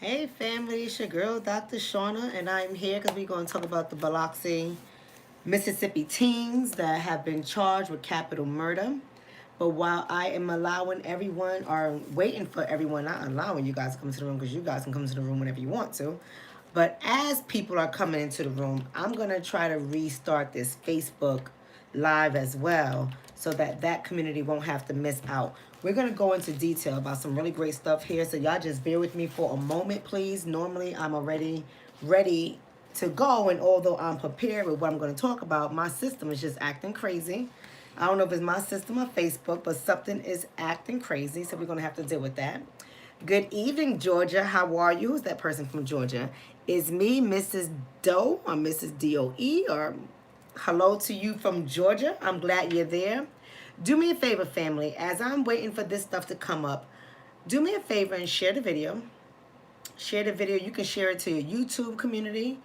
Hey family, it's your girl Dr. Shauna, and I'm here because we're going to talk about the Biloxi, Mississippi teens that have been charged with capital murder. But while I am allowing everyone, or waiting for everyone, not allowing you guys to come to the room because you guys can come to the room whenever you want to. But as people are coming into the room, I'm going to try to restart this Facebook live as well so that that community won't have to miss out. We're going to go into detail about some really great stuff here. So y'all just bear with me for a moment, please. Normally, I'm already ready to go. And although I'm prepared with what I'm going to talk about, my system is just acting crazy. I don't know if it's my system or Facebook, but something is acting crazy. So we're going to have to deal with that. Good evening, Georgia. How are you? Who's that person from Georgia? Is me, Mrs. Doe, or Mrs. DOE, or hello to you from Georgia. I'm glad you're there. Do me a favor, family, as I'm waiting for this stuff to come up, do me a favor and share the video. Share the video. You can share it to your YouTube community.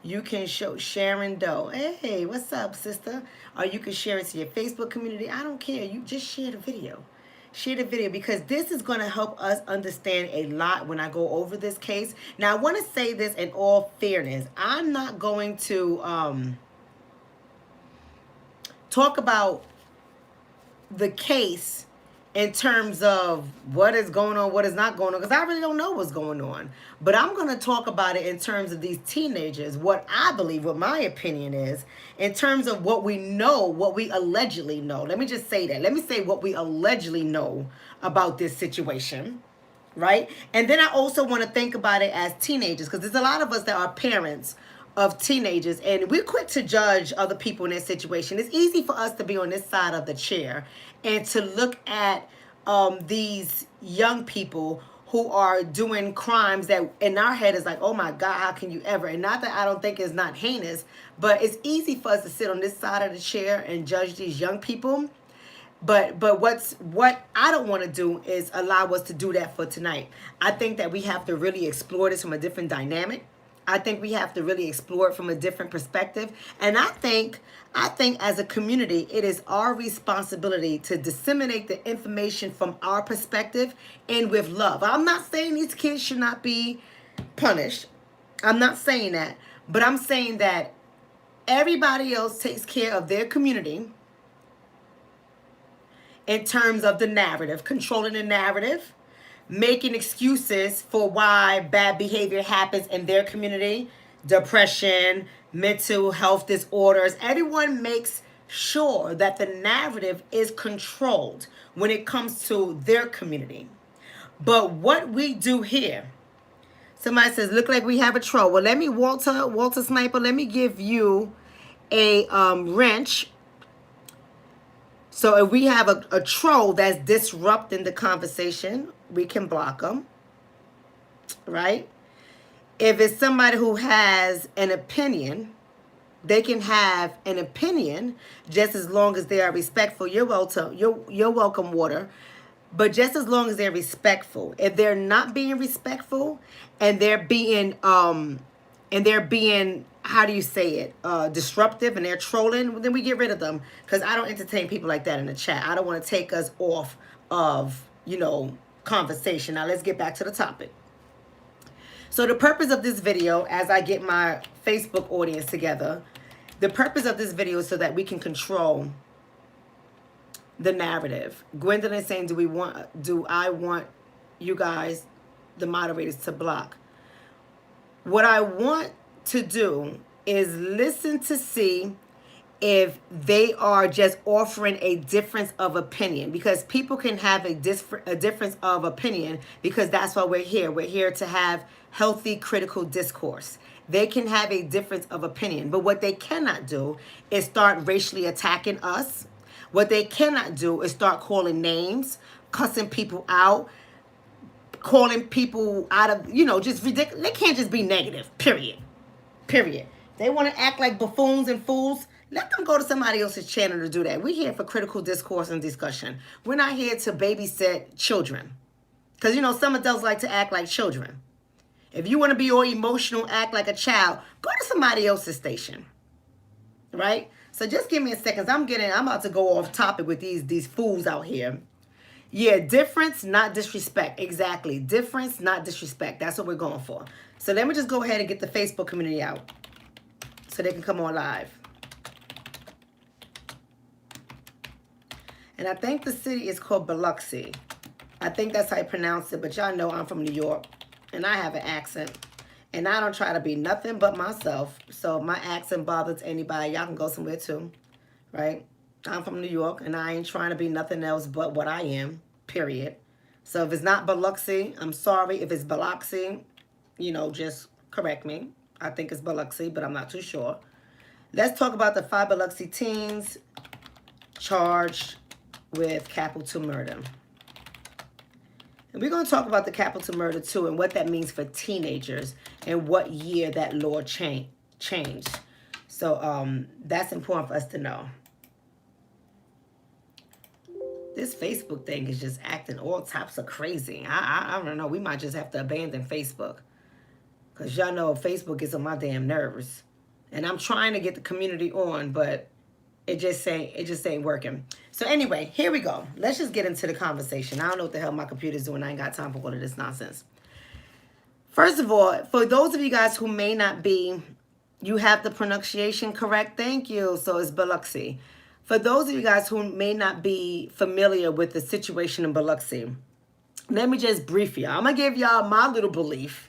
You can show Sharon Doe. Hey, what's up, sister? Or you can share it to your Facebook community. I don't care. You just share the video. Share the video because this is going to help us understand a lot when I go over this case. Now, I want to say this in all fairness. I'm not going to talk about the case in terms of what is going on, what is not going on, because I really don't know what's going on. But I'm going to talk about it in terms of these teenagers, what I believe, what my opinion is, in terms of what we know, what we allegedly know. Let me just say that. Let me say what we allegedly know about this situation, right? And then I also want to think about it as teenagers, because there's a lot of us that are parents of teenagers, and we're quick to judge other people in this situation. It's easy for us to be on this side of the chair and to look at these young people who are doing crimes that in our head is like, oh my God, how can you ever? And not that I don't think it's not heinous, but it's easy for us to sit on this side of the chair and judge these young people. But what I don't want to do is allow us to do that for tonight. I think that we have to really explore this from a different dynamic. I think we have to really explore it from a different perspective. And I think as a community, it is our responsibility to disseminate the information from our perspective and with love. I'm not saying these kids should not be punished. I'm not saying that. But I'm saying that everybody else takes care of their community in terms of the narrative, controlling the narrative, making excuses for why bad behavior happens in their community, depression, mental health disorders. Everyone makes sure that the narrative is controlled when it comes to their community. But what we do here, somebody says, look like we have a troll. Well, let me, Walter Sniper, let me give you a wrench. So if we have a troll that's disrupting the conversation, we can block them, right? If it's somebody who has an opinion, they can have an opinion just as long as they are respectful. You're welcome. You're welcome, Water. But just as long as they're respectful. If they're not being respectful and they're being how do you say it, disruptive, and they're trolling, then we get rid of them, because I don't entertain people like that in the chat. I don't want to take us off of conversation. Now let's get back to the topic. So the purpose of this video, as I get my Facebook audience together, the purpose of this video is so that we can control the narrative. Gwendolyn is saying, do I want you guys, the moderators, to block? What I want to do is listen to see if they are just offering a difference of opinion, because people can have a difference of opinion, because that's why we're here. We're here to have healthy critical discourse. They can have a difference of opinion, but what they cannot do is start racially attacking us. What they cannot do is start calling names, cussing people out, calling people out of, just ridiculous. They can't just be negative, period. They want to act like buffoons and fools. Let them go to somebody else's channel to do that. We're here for critical discourse and discussion. We're not here to babysit children. Because, some adults like to act like children. If you want to be all emotional, act like a child, go to somebody else's station. Right? So just give me a second. I'm about to go off topic with these fools out here. Yeah, difference, not disrespect. Exactly. Difference, not disrespect. That's what we're going for. So let me just go ahead and get the Facebook community out so they can come on live. And I think the city is called Biloxi. I think that's how I pronounce it, but y'all know I'm from New York and I have an accent. And I don't try to be nothing but myself. So if my accent bothers anybody, y'all can go somewhere too, right? I'm from New York and I ain't trying to be nothing else but what I am, period. So if it's not Biloxi, I'm sorry. If it's Biloxi, you know, just correct me. I think it's Biloxi, but I'm not too sure. Let's talk about the 5 Biloxi teens charged with capital murder. And we're going to talk about the capital murder too and what that means for teenagers and what year that law changed. So that's important for us to know. This Facebook thing is just acting all types of crazy. I don't know. We might just have to abandon Facebook. Because y'all know Facebook gets on my damn nerves. And I'm trying to get the community on, but it just ain't working. So anyway, here we go. Let's just get into the conversation. I don't know what the hell my computer's doing. I ain't got time for all of this nonsense. First of all, for those of you guys who may not be, you have the pronunciation correct. Thank you. So it's Biloxi. For those of you guys who may not be familiar with the situation in Biloxi, let me just brief you. I'm going to give y'all my little belief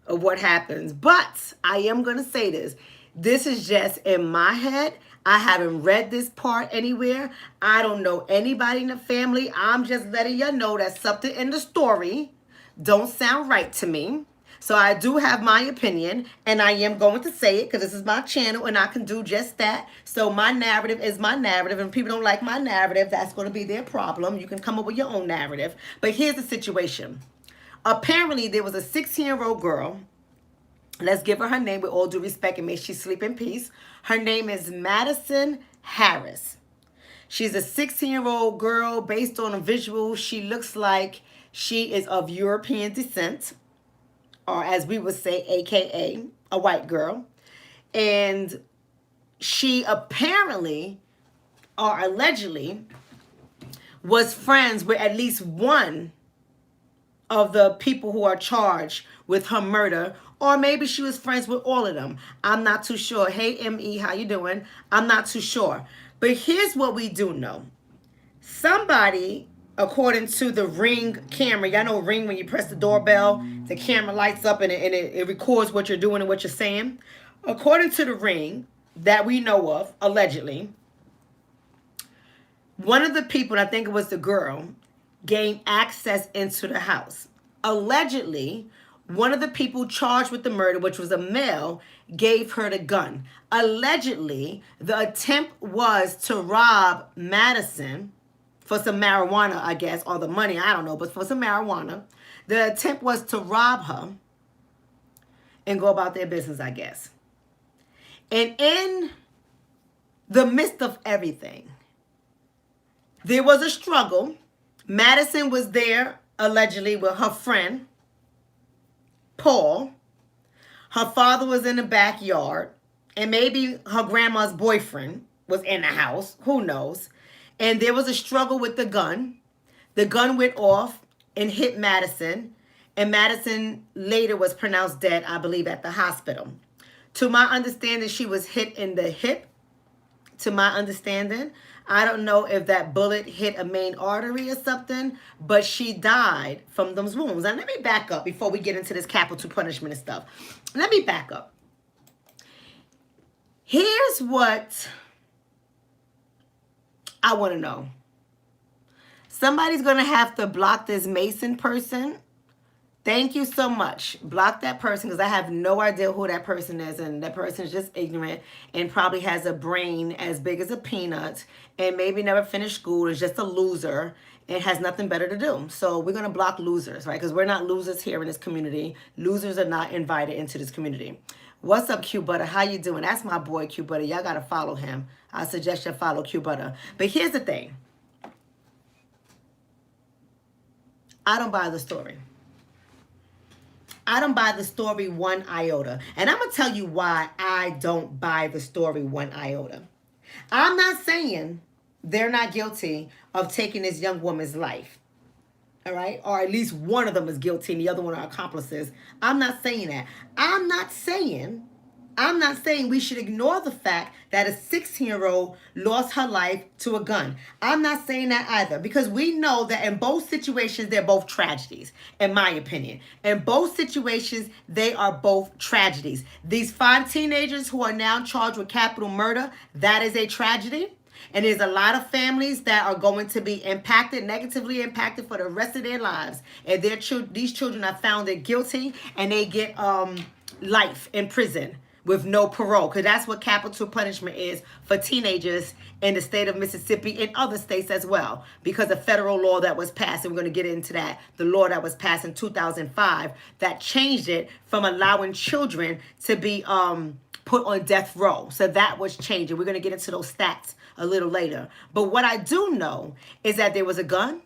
of what happens. But I am going to say this. This is just in my head. I haven't read this part anywhere. I don't know anybody in the family. I'm just letting you know that something in the story don't sound right to me. So I do have my opinion, and I am going to say it because this is my channel, and I can do just that. So my narrative is my narrative, and if people don't like my narrative, that's going to be their problem. You can come up with your own narrative. But here's the situation. Apparently, there was a 16-year-old girl. Let's give her name with all due respect and may she sleep in peace. Her name is Madison Harris. She's a 16-year-old girl. Based on a visual, she looks like she is of European descent, or as we would say, AKA a white girl. And she apparently, or allegedly, was friends with at least one of the people who are charged with her murder, or maybe she was friends with all of them. I'm not too sure. Hey, M.E., how you doing? I'm not too sure. But here's what we do know. Somebody, according to the Ring camera, y'all know Ring, when you press the doorbell, the camera lights up and it records what you're doing and what you're saying. According to the Ring that we know of, allegedly, one of the people, and I think it was the girl, gained access into the house. Allegedly, one of the people charged with the murder, which was a male, gave her the gun. Allegedly, the attempt was to rob Madison for some marijuana, I guess, or the money, I don't know, but for some marijuana. The attempt was to rob her and go about their business, I guess. And in the midst of everything, there was a struggle. Madison was there, allegedly, with her friend, Paul. Her father was in the backyard, and maybe her grandma's boyfriend was in the house. Who knows? And there was a struggle with the gun. The gun went off and hit Madison, and Madison later was pronounced dead, I believe, at the hospital. To my understanding, she was hit in the hip. To my understanding, I don't know if that bullet hit a main artery or something, but she died from those wounds. Now, let me back up before we get into this capital punishment and stuff. Let me back up. Here's what I want to know. Somebody's going to have to block this Mason person. Thank you so much. Block that person, because I have no idea who that person is, and that person is just ignorant and probably has a brain as big as a peanut and maybe never finished school, is just a loser and has nothing better to do. So we're going to block losers, right? Because we're not losers here in this community. Losers are not invited into this community. What's up, Q Butter? How you doing? That's my boy, Q Butter. Y'all got to follow him. I suggest you follow Q Butter. But here's the thing. I don't buy the story. I don't buy the story one iota. And I'm going to tell you why I don't buy the story one iota. I'm not saying they're not guilty of taking this young woman's life. All right, or at least one of them is guilty and the other one are accomplices. I'm not saying that. I'm not saying I'm not saying we should ignore the fact that a 16-year-old lost her life to a gun. I'm not saying that either, because we know that in both situations, they're both tragedies, in my opinion. In both situations, they are both tragedies. These 5 teenagers who are now charged with capital murder, that is a tragedy. And there's a lot of families that are going to be impacted, negatively impacted for the rest of their lives. And these children are found guilty and they get life in prison with no parole, because that's what capital punishment is for teenagers in the state of Mississippi and other states as well, because of federal law that was passed, and we're going to get into that, the law that was passed in 2005 that changed it from allowing children to be put on death row. So that was changing. We're going to get into those stats a little later. But what I do know is that there was a gun,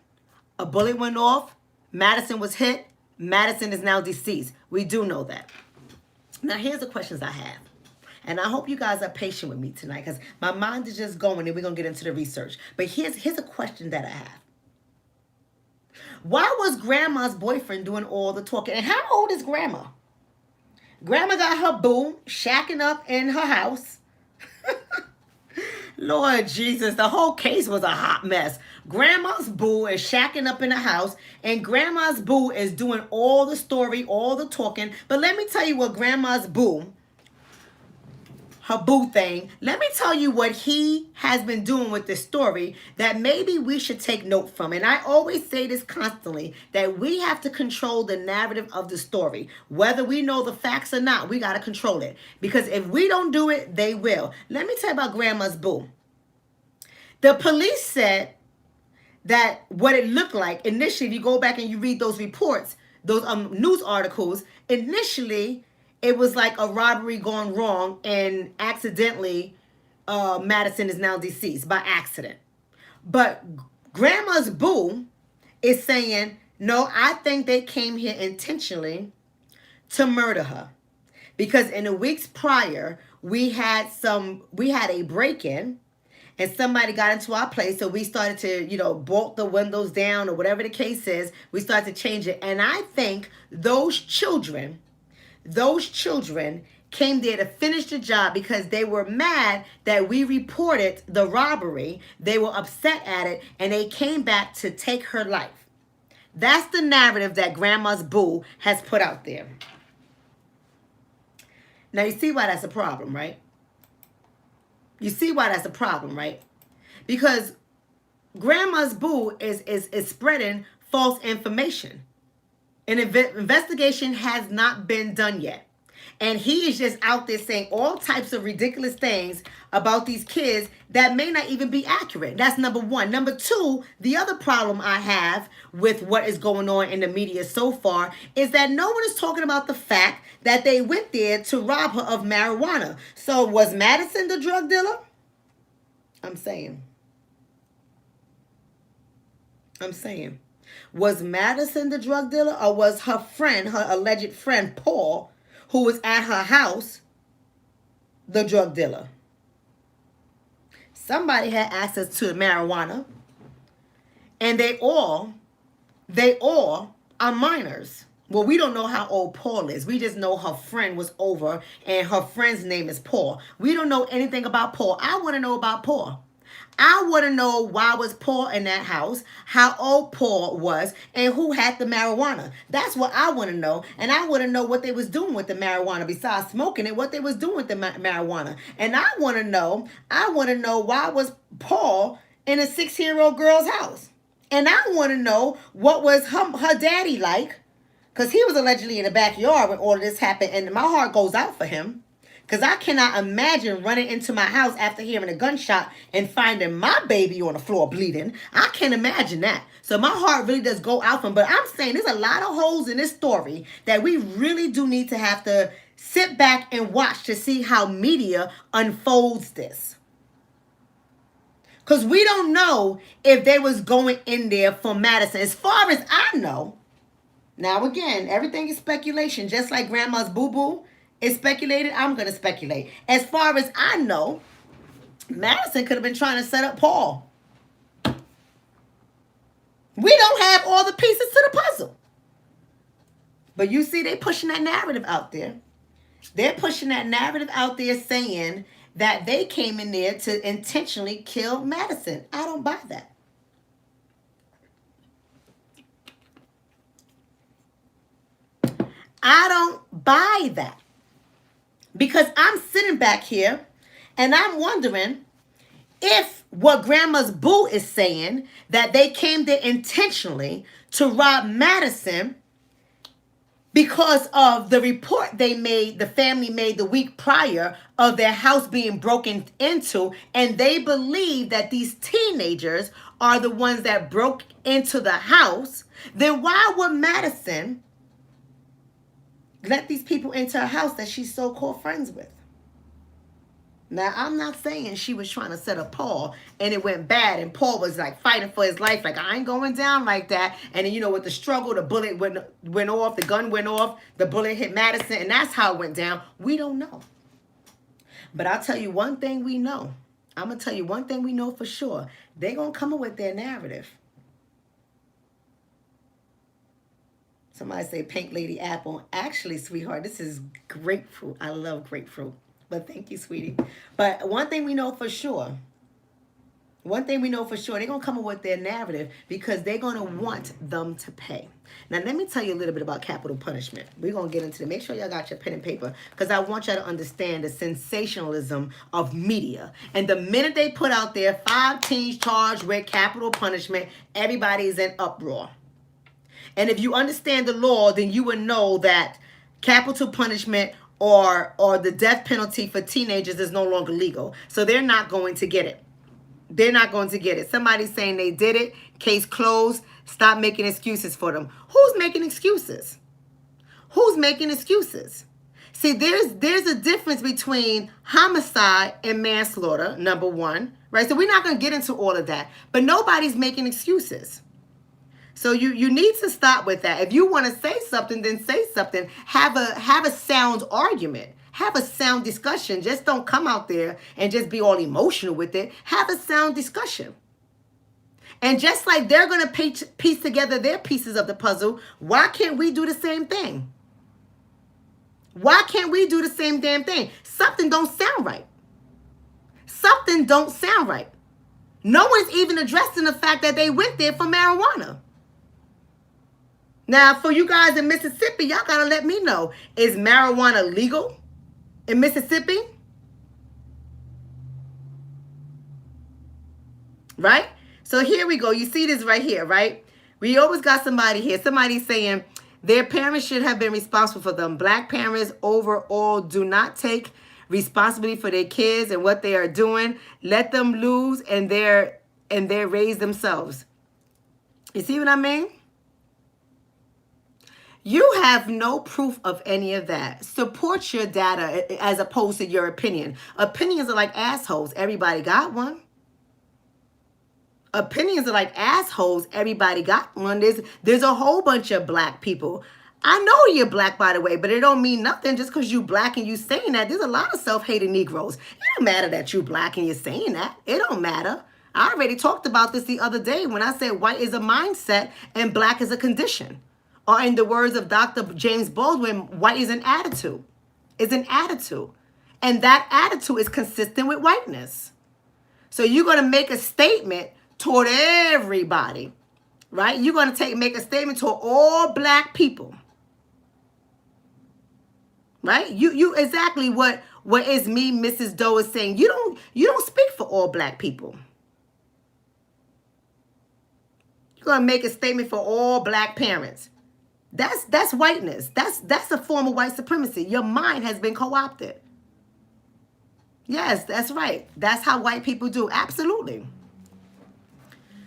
a bullet went off, Madison was hit, Madison is now deceased. We do know that. Now, here's the questions I have. And I hope you guys are patient with me tonight, because my mind is just going and we're going to get into the research. But here's a question that I have. Why was Grandma's boyfriend doing all the talking? And how old is Grandma? Grandma got her boo shacking up in her house. Lord Jesus, the whole case was a hot mess. Grandma's boo is shacking up in the house, and Grandma's boo is doing all the story, all the talking. But let me tell you what Grandma's boo, her boo thing, let me tell you what he has been doing with this story that maybe we should take note from. And I always say this constantly, that we have to control the narrative of the story. Whether we know the facts or not, we got to control it. Because if we don't do it, they will. Let me tell you about Grandma's boo. The police said that what it looked like initially, if you go back and you read those reports, those news articles, initially it was like a robbery gone wrong, and accidentally Madison is now deceased by accident. But Grandma's boo is saying, no, I think they came here intentionally to murder her, because in the weeks prior we had a break-in. And somebody got into our place, so we started to, bolt the windows down or whatever the case is. We started to change it. And I think those children came there to finish the job because they were mad that we reported the robbery. They were upset at it, and they came back to take her life. That's the narrative that Grandma's boo has put out there. Now, you see why that's a problem, right? You see why that's a problem, right? Because Grandma's boo is spreading false information. An investigation has not been done yet. And he is just out there saying all types of ridiculous things about these kids that may not even be accurate. That's number one. Number two, the other problem I have with what is going on in the media so far is that no one is talking about the fact that they went there to rob her of marijuana. So was Madison the drug dealer? I'm saying. Was Madison the drug dealer, or was her friend, her alleged friend, Paul, who was at her house, the drug dealer? Somebody had access to the marijuana, and they all are minors. Well, we don't know how old Paul is. We just know her friend was over, and her friend's name is Paul. We don't know anything about Paul. I want to know about Paul. I want to know why was Paul in that house, how old Paul was, and who had the marijuana. That's what I want to know. And I want to know what they was doing with the marijuana besides smoking it, what they was doing with the marijuana. And I want to know why was Paul in a 16-year-old girl's house. And I want to know what was her daddy like, because he was allegedly in the backyard when all of this happened. And my heart goes out for him. Because I cannot imagine running into my house after hearing a gunshot and finding my baby on the floor bleeding. I can't imagine that. So my heart really does go out for him. But I'm saying there's a lot of holes in this story that we really do need to have to sit back and watch to see how media unfolds this. Because we don't know if they was going in there for Madison. As far as I know, now again, everything is speculation, just like Grandma's boo-boo. Is speculated, I'm going to speculate. As far as I know, Madison could have been trying to set up Paul. We don't have all the pieces to the puzzle. But you see, they pushing that narrative out there. They're pushing that narrative out there saying that they came in there to intentionally kill Madison. I don't buy that. I don't buy that. Because I'm sitting back here and I'm wondering if what Grandma's boo is saying, that they came there intentionally to rob Madison because of the report the family made the week prior of their house being broken into, and they believe that these teenagers are the ones that broke into the house, then why would Madison let these people into a house that she's so-called friends with? Now, I'm not saying she was trying to set up Paul and it went bad and Paul was like fighting for his life. Like, I ain't going down like that. And then, with the struggle, the bullet went off, the gun went off, the bullet hit Madison, and that's how it went down. We don't know. But I'll tell you one thing we know. I'm going to tell you one thing we know for sure. They're going to come up with their narrative. Somebody say pink lady apple. Actually, sweetheart, this is grapefruit. I love grapefruit. But thank you, sweetie. But one thing we know for sure, they're going to come up with their narrative because they're going to want them to pay. Now, let me tell you a little bit about capital punishment. We're going to get into it. Make sure y'all got your pen and paper because I want y'all to understand the sensationalism of media. And the minute they put out there 5 teens charged with capital punishment, everybody's in uproar. And if you understand the law, then you would know that capital punishment or the death penalty for teenagers is no longer legal. So they're not going to get it. They're not going to get it. Somebody's saying they did it. Case closed. Stop making excuses for them. Who's making excuses? Who's making excuses? See, there's a difference between homicide and manslaughter, number one, right? So we're not going to get into all of that. But nobody's making excuses. So you need to stop with that. If you want to say something, then say something. Have a sound argument. Have a sound discussion. Just don't come out there and just be all emotional with it. Have a sound discussion. And just like they're going to piece together their pieces of the puzzle, why can't we do the same thing? Why can't we do the same damn thing? Something don't sound right. Something don't sound right. No one's even addressing the fact that they went there for marijuana. Now, for you guys in Mississippi, y'all got to let me know. Is marijuana legal in Mississippi? Right? So here we go. You see this right here, right? We always got somebody here. Somebody saying their parents should have been responsible for them. Black parents overall do not take responsibility for their kids and what they are doing. Let them lose and they're raise themselves. You see what I mean? You have no proof of any of that. Support your data as opposed to your opinion. Opinions are like assholes. Everybody got one. Opinions are like assholes. Everybody got one. There's a whole bunch of black people. I know you're black, by the way, but it don't mean nothing just because you black and you saying that. There's a lot of self-hating Negroes. It don't matter that you black and you're saying that. It don't matter. I already talked about this the other day when I said white is a mindset and black is a condition. Or in the words of Dr. James Baldwin, white is an attitude. It's an attitude. And that attitude is consistent with whiteness. So you're going to make a statement toward everybody, right? You're going to make a statement toward all black people. Right? You exactly what is me, Mrs. Doe, is saying. You don't speak for all black people. You're going to make a statement for all black parents. That's whiteness. That's a form of white supremacy. Your mind has been co-opted. Yes, that's right. That's how white people do. Absolutely.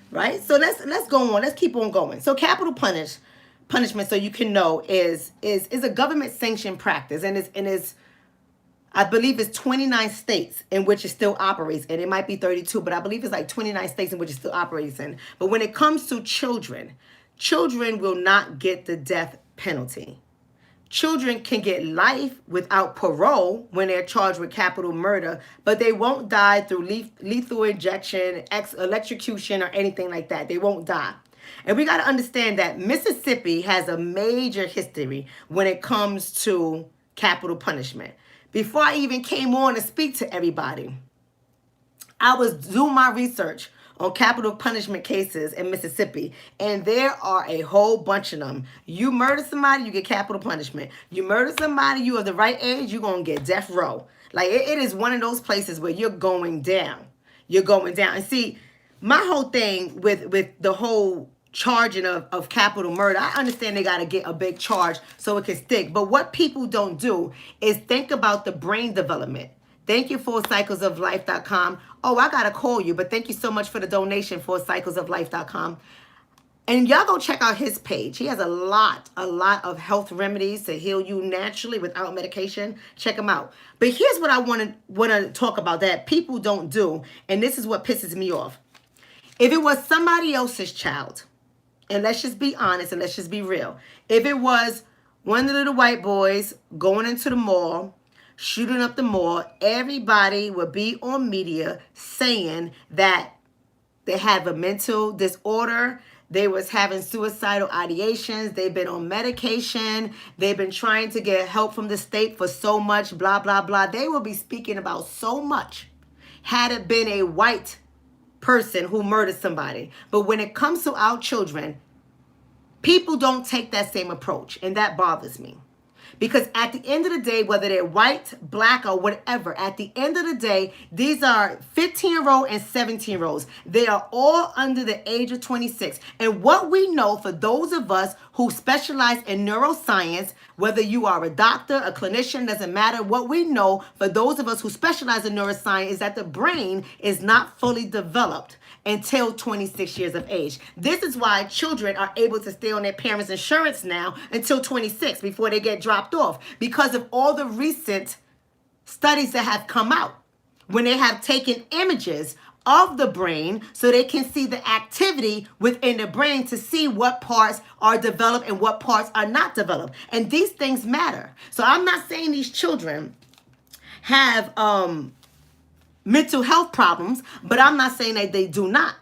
Right? So let's go on. Let's keep on going. So capital punishment, so you can know, is a government sanctioned practice, and is I believe it's 29 states in which it still operates, and it might be 32, but I believe it's like 29 states in which it still operates in. But when it comes to children will not get the death penalty. Children can get life without parole when they're charged with capital murder, but they won't die through lethal injection, electrocution, or anything like that. They won't die. And we got to understand that Mississippi has a major history when it comes to capital punishment. Before I even came on to speak to everybody, I was doing my research on capital punishment cases in Mississippi, and there are a whole bunch of them. You murder somebody, you get capital punishment. You murder somebody, you are the right age, you're going to get death row. Like, it is one of those places where you're going down. You're going down. And see, my whole thing with the whole charging of capital murder, I understand they got to get a big charge so it can stick. But what people don't do is think about the brain development. Thank you for cyclesoflife.com. Oh, I got to call you, but thank you so much for the donation for cyclesoflife.com. And y'all go check out his page. He has a lot of health remedies to heal you naturally without medication. Check him out. But here's what I want to talk about that people don't do, and this is what pisses me off. If it was somebody else's child, and let's just be honest and let's just be real. If it was one of the little white boys going into the mall, shooting up the mall, everybody would be on media saying that they have a mental disorder. They was having suicidal ideations. They've been on medication. They've been trying to get help from the state for so much, blah, blah, blah. They will be speaking about so much had it been a white person who murdered somebody. But when it comes to our children, people don't take that same approach, and that bothers me. Because at the end of the day, whether they're white, black, or whatever, at the end of the day, these are 15-year-old and 17-year-olds. They are all under the age of 26. And what we know, for those of us who specialize in neuroscience, whether you are a doctor, a clinician, doesn't matter, what we know for those of us who specialize in neuroscience is that the brain is not fully developed until 26 years of age. This is why children are able to stay on their parents' insurance now until 26 before they get dropped off, because of all the recent studies that have come out when they have taken images of the brain so they can see the activity within the brain to see what parts are developed and what parts are not developed. And these things matter. So I'm not saying these children have mental health problems, but I'm not saying that they do not.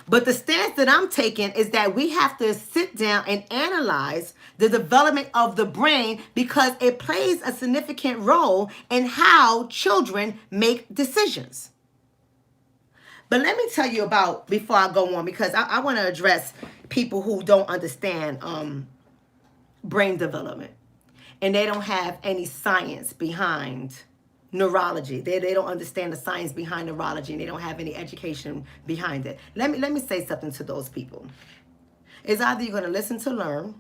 But the stance that I'm taking is that we have to sit down and analyze the development of the brain, because it plays a significant role in how children make decisions. But let me tell you about, before I go on, because I want to address people who don't understand brain development, and they don't have any science behind neurology. They don't understand the science behind neurology, and they don't have any education behind it. Let me say something to those people. It's either you're going to listen to learn,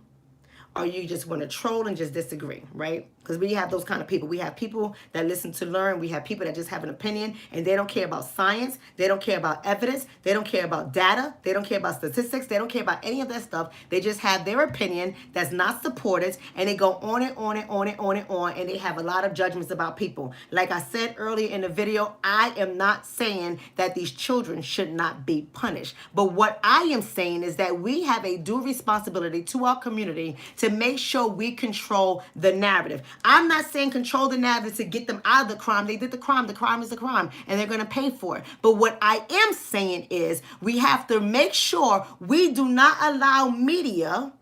or you just want to troll and just disagree, right? Because we have those kind of people. We have people that listen to learn. We have people that just have an opinion, and they don't care about science. They don't care about evidence. They don't care about data. They don't care about statistics. They don't care about any of that stuff. They just have their opinion that's not supported, and they go on and on and on and on and on, and they have a lot of judgments about people. Like I said earlier in the video, I am not saying that these children should not be punished. But what I am saying is that we have a due responsibility to our community to make sure we control the narrative. I'm not saying control the narrative to get them out of the crime. They did the crime. The crime is the crime, and they're going to pay for it. But what I am saying is we have to make sure we do not allow media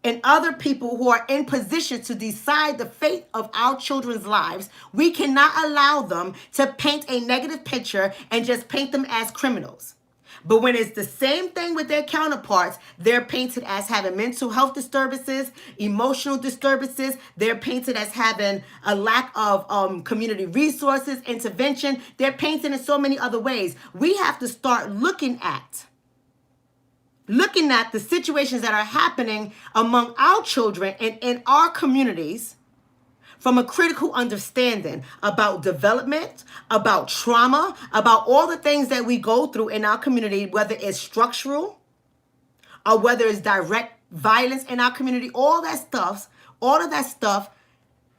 and other people who are in position to decide the fate of our children's lives. We cannot allow them to paint a negative picture and just paint them as criminals. But when it's the same thing with their counterparts, they're painted as having mental health disturbances, emotional disturbances. They're painted as having a lack of community resources, intervention. They're painted in so many other ways. We have to start looking at the situations that are happening among our children and in our communities from a critical understanding about development, about trauma, about all the things that we go through in our community, whether it's structural or whether it's direct violence in our community. All of that stuff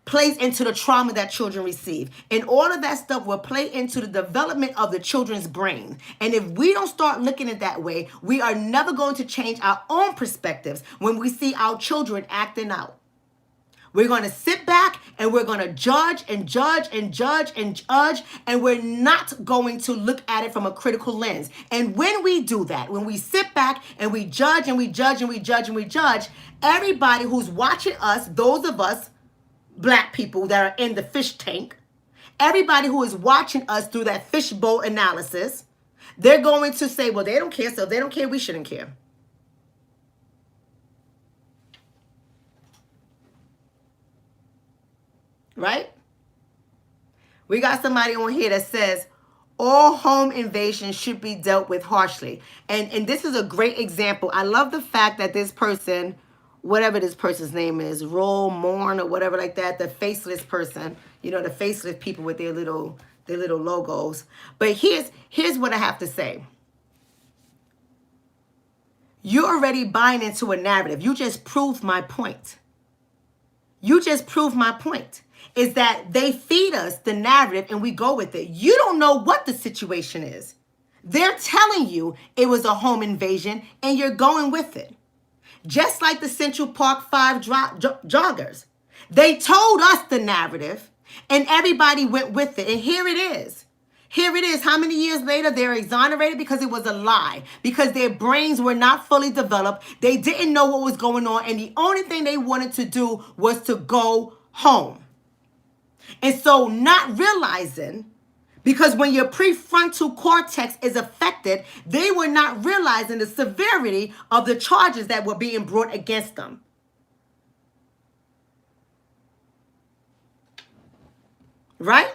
plays into the trauma that children receive. And all of that stuff will play into the development of the children's brain. And if we don't start looking at it that way, we are never going to change our own perspectives when we see our children acting out. We're going to sit back and we're going to judge and judge and judge and judge, and we're not going to look at it from a critical lens. And when we do that, when we sit back and we judge and we judge and we judge and we judge, everybody who's watching us, those of us, black people that are in the fish tank, everybody who is watching us through that fishbowl analysis, they're going to say, well, they don't care, so if they don't care, we shouldn't care. Right? We got somebody on here that says all home invasions should be dealt with harshly. And this is a great example. I love the fact that this person, whatever this person's name is, Roll Mourn or whatever like that, the faceless person, you know, the faceless people with their little logos. But here's what I have to say. You're already buying into a narrative. You just proved my point. You just proved my point. Is that they feed us the narrative and we go with it. You don't know what the situation is. They're telling you it was a home invasion and you're going with it. Just like the Central Park 5 joggers. They told us the narrative and everybody went with it. And here it is. Here it is. How many years later they're exonerated? Because it was a lie. Because their brains were not fully developed. They didn't know what was going on. And the only thing they wanted to do was to go home. And so not realizing, because when your prefrontal cortex is affected, they were not realizing the severity of the charges that were being brought against them. Right?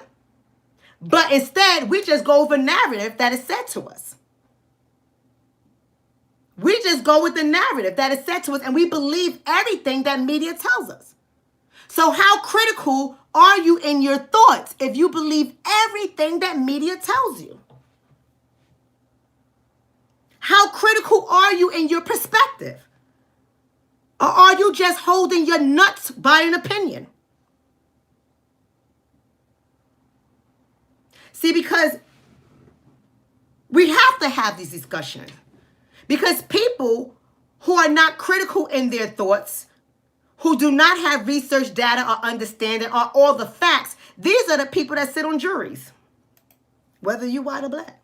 But instead, we just go with a narrative that is said to us. We just go with the narrative that is said to us, and we believe everything that media tells us. So how critical are you in your thoughts if you believe everything that media tells you? How critical are you in your perspective? Or are you just holding your nuts by an opinion? See, because we have to have these discussions. Because people who are not critical in their thoughts, who do not have research data or understanding or all the facts, these are the people that sit on juries, whether you white or black.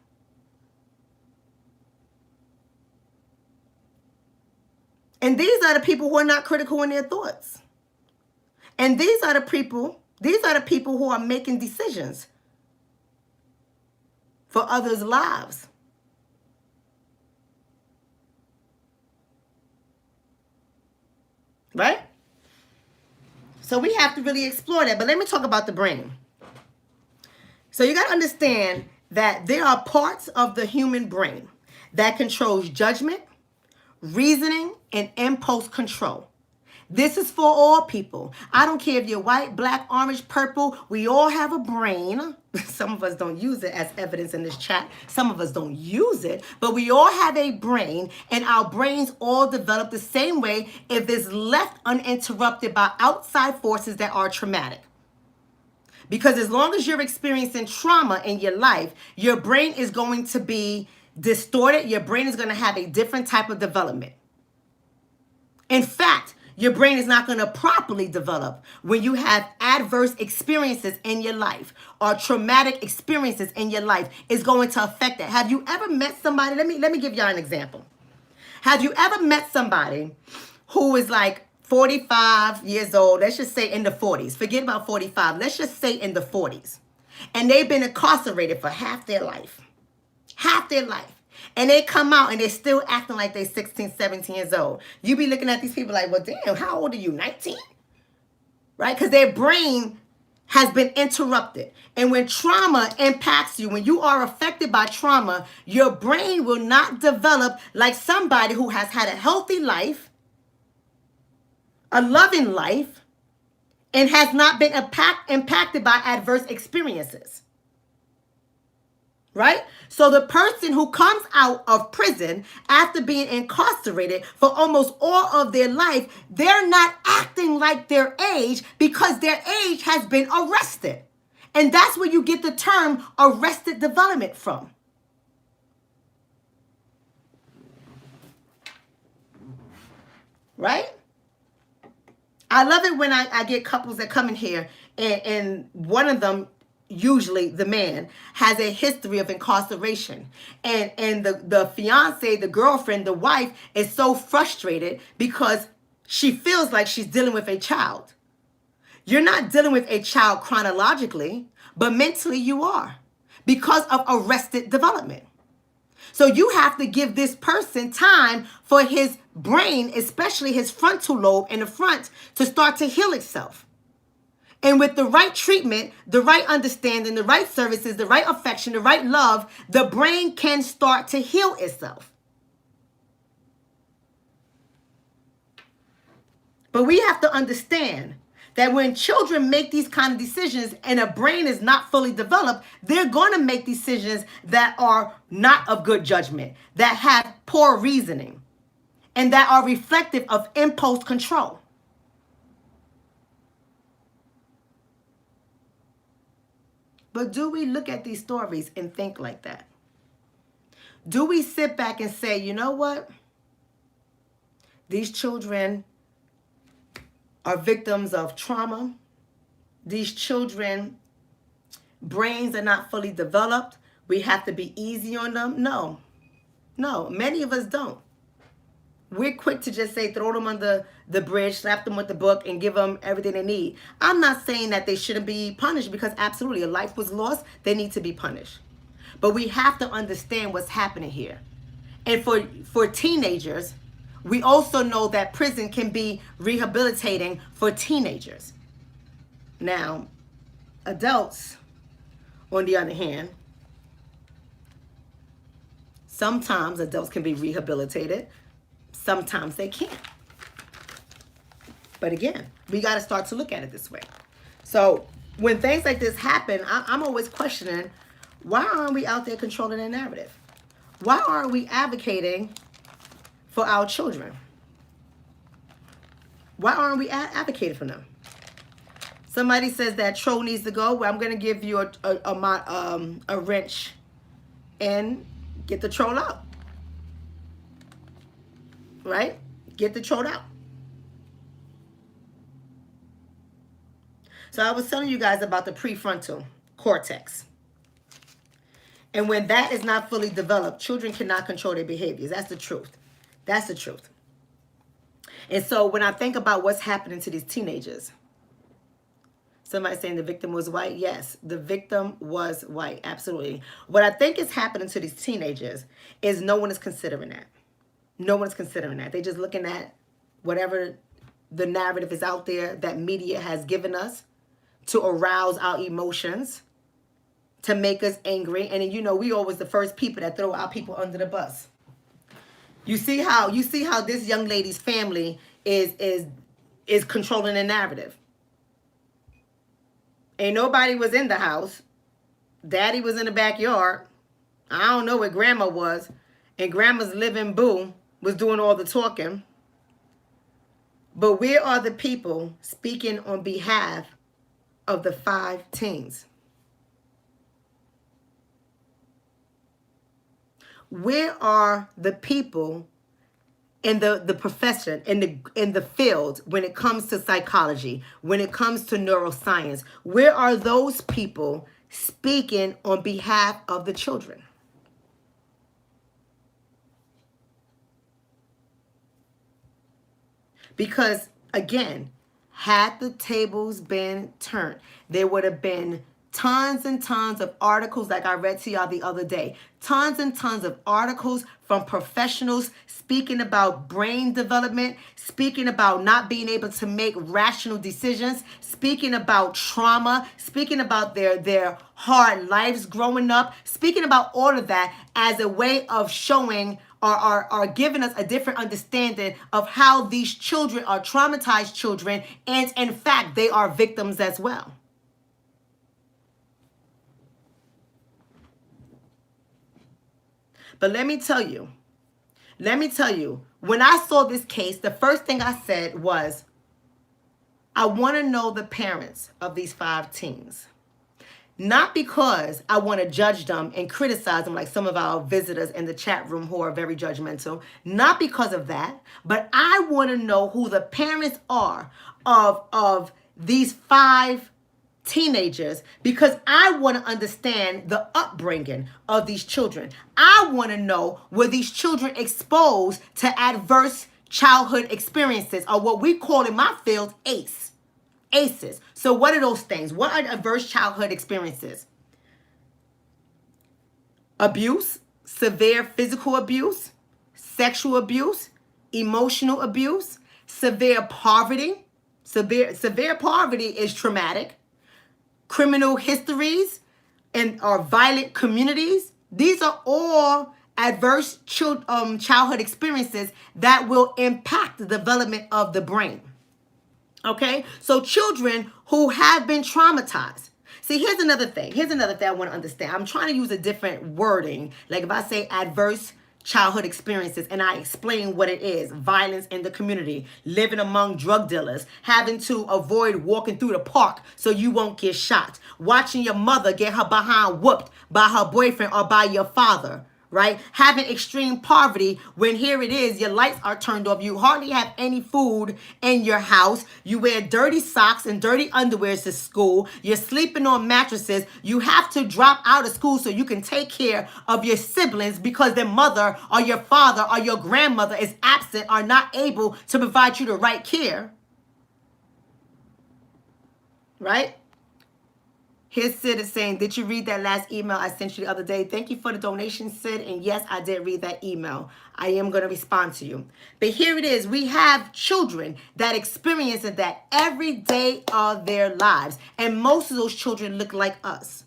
And these are the people who are not critical in their thoughts. And these are the people who are making decisions for others' lives. Right? So we have to really explore that. But let me talk about the brain. So you got to understand that there are parts of the human brain that controls judgment, reasoning, and impulse control. This is for all people. I don't care if you're white, black, orange, purple. We all have a brain. Some of us don't use it as evidence in this chat. Some of us don't use it. But we all have a brain, and our brains all develop the same way if it's left uninterrupted by outside forces that are traumatic. Because as long as you're experiencing trauma in your life, your brain is going to be distorted. Your brain is going to have a different type of development. In fact, your brain is not going to properly develop when you have adverse experiences in your life or traumatic experiences in your life. It's going to affect that. Have you ever met somebody? Let me give y'all an example. Have you ever met somebody who is like 45 years old? Let's just say in the 40s. Forget about 45. Let's just say in the 40s. And they've been incarcerated for half their life. Half their life. And they come out and they're still acting like they're 16, 17 years old. You be looking at these people like, well, damn, how old are you, 19? Right? Because their brain has been interrupted. And when trauma impacts you, when you are affected by trauma, your brain will not develop like somebody who has had a healthy life, a loving life, and has not been impacted by adverse experiences. Right? So the person who comes out of prison after being incarcerated for almost all of their life, they're not acting like their age because their age has been arrested. And that's where you get the term arrested development from. Right? I love it when I get couples that come in here and one of them, usually the man, has a history of incarceration. And the fiance, the girlfriend, the wife is so frustrated because she feels like she's dealing with a child. You're not dealing with a child chronologically, but mentally you are because of arrested development. So you have to give this person time for his brain, especially his frontal lobe in the front, to start to heal itself. And with the right treatment, the right understanding, the right services, the right affection, the right love, the brain can start to heal itself. But we have to understand that when children make these kind of decisions and a brain is not fully developed, they're going to make decisions that are not of good judgment, that have poor reasoning, and that are reflective of impulse control. But do we look at these stories and think like that? Do we sit back and say, you know what? These children are victims of trauma. These children, brains are not fully developed. We have to be easy on them. No, many of us don't. We're quick to just say, throw them under the bridge, slap them with the book, and give them everything they need. I'm not saying that they shouldn't be punished, because absolutely, a life was lost. They need to be punished. But we have to understand what's happening here. And for teenagers, we also know that prison can be rehabilitating for teenagers. Now, adults, on the other hand, sometimes adults can be rehabilitated. Sometimes they can't. But again, we got to start to look at it this way. So when things like this happen, I'm always questioning, why aren't we out there controlling the narrative? Why aren't we advocating for our children? Why aren't we advocating for them? Somebody says that troll needs to go. Well, I'm going to give you a wrench and get the troll out. Right? Get the troll out. So I was telling you guys about the prefrontal cortex. And when that is not fully developed, children cannot control their behaviors. That's the truth. That's the truth. And so when I think about what's happening to these teenagers, somebody saying the victim was white. Yes, the victim was white. Absolutely. What I think is happening to these teenagers is no one is considering that. No one's considering that. They're just looking at whatever the narrative is out there that media has given us to arouse our emotions, to make us angry. And you know, we always the first people that throw our people under the bus. You see how this young lady's family is controlling the narrative. Ain't nobody was in the house. Daddy was in the backyard. I don't know where grandma was. And grandma's living boo was doing all the talking. But where are the people speaking on behalf of the 5 teens? Where are the people in the profession, in the field, when it comes to psychology, when it comes to neuroscience? Where are those people speaking on behalf of the children? Because, again, had the tables been turned, there would have been tons and tons of articles like I read to y'all the other day. Tons and tons of articles from professionals speaking about brain development, speaking about not being able to make rational decisions, speaking about trauma, speaking about their hard lives growing up, speaking about all of that as a way of showing are giving us a different understanding of how these children are traumatized children, and in fact, they are victims as well. But let me tell you, when I saw this case, the first thing I said was, I want to know the parents of these 5 teens. Not because I want to judge them and criticize them like some of our visitors in the chat room who are very judgmental. Not because of that, but I want to know who the parents are of these 5 teenagers, because I want to understand the upbringing of these children. I want to know, were these children exposed to adverse childhood experiences, or what we call in my field ACEs. So what are those things? What are adverse childhood experiences? Abuse, severe physical abuse, sexual abuse, emotional abuse, severe poverty. Severe poverty is traumatic. Criminal histories and or violent communities. These are all adverse childhood experiences that will impact the development of the brain. Okay, so children who have been traumatized. See, here's another thing. I want to understand. I'm trying to use a different wording. Like if I say adverse childhood experiences and I explain what it is: violence in the community, living among drug dealers, having to avoid walking through the park so you won't get shot, watching your mother get her behind whooped by her boyfriend or by your father, right? Having extreme poverty when here it is, your lights are turned off. You hardly have any food in your house. You wear dirty socks and dirty underwears to school. You're sleeping on mattresses. You have to drop out of school so you can take care of your siblings because their mother or your father or your grandmother is absent or not able to provide you the right care, right? Here's Sid is saying, did you read that last email I sent you the other day? Thank you for the donation, Sid. And yes, I did read that email. I am going to respond to you. But here it is. We have children that experience that every day of their lives. And most of those children look like us.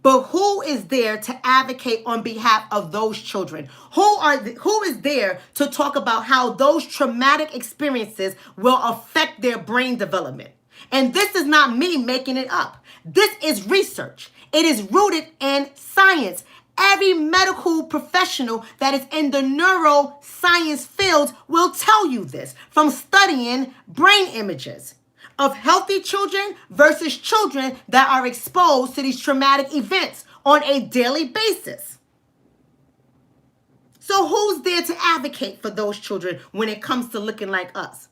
But who is there to advocate on behalf of those children? Who is there to talk about how those traumatic experiences will affect their brain development? And this is not me making it up. This is research. It is rooted in science. Every medical professional that is in the neuroscience field will tell you this from studying brain images of healthy children versus children that are exposed to these traumatic events on a daily basis. So who's there to advocate for those children when it comes to looking like us?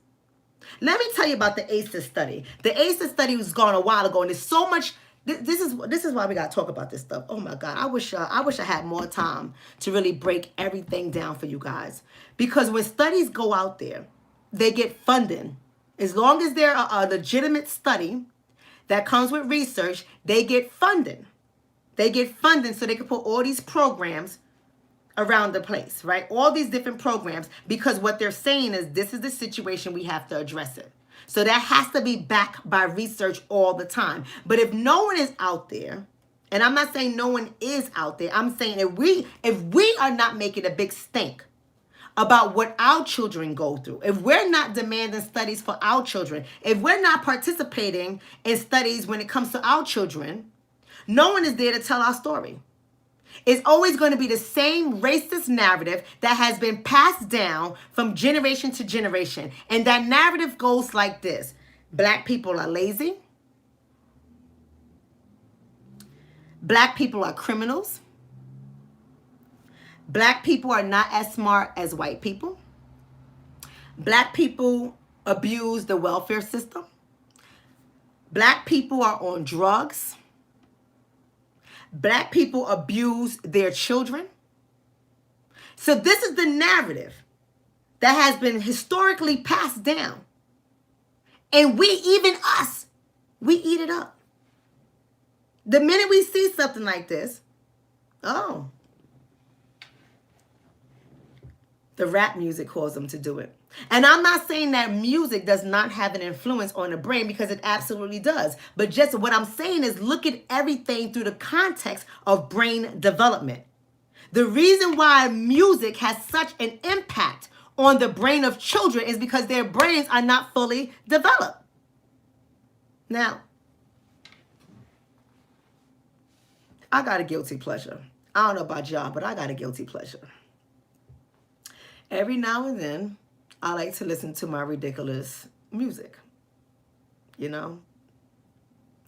Let me tell you about the ACEs study. The ACEs study was gone a while ago, and there's so much. This is why we gotta talk about this stuff. Oh my God, I wish I had more time to really break everything down for you guys. Because when studies go out there, they get funding. As long as they're a legitimate study that comes with research, they get funding. They get funding so they can put all these programs around the place, right? All these different programs, because what they're saying is this is the situation, we have to address it. So that has to be backed by research all the time. But if no one is out there, and I'm not saying no one is out there, I'm saying if we are not making a big stink about what our children go through, if we're not demanding studies for our children, if we're not participating in studies when it comes to our children, no one is there to tell our story. It's always going to be the same racist narrative that has been passed down from generation to generation. And that narrative goes like this: Black people are lazy. Black people are criminals. Black people are not as smart as white people. Black people abuse the welfare system. Black people are on drugs. Black people abuse their children. So this is the narrative that has been historically passed down. And we, even us, we eat it up. The minute we see something like this, oh, the rap music caused them to do it. And I'm not saying that music does not have an influence on the brain, because it absolutely does. But just what I'm saying is look at everything through the context of brain development. The reason why music has such an impact on the brain of children is because their brains are not fully developed. Now, I got a guilty pleasure. I don't know about y'all, but I got a guilty pleasure. Every now and then, I like to listen to my ridiculous music, you know?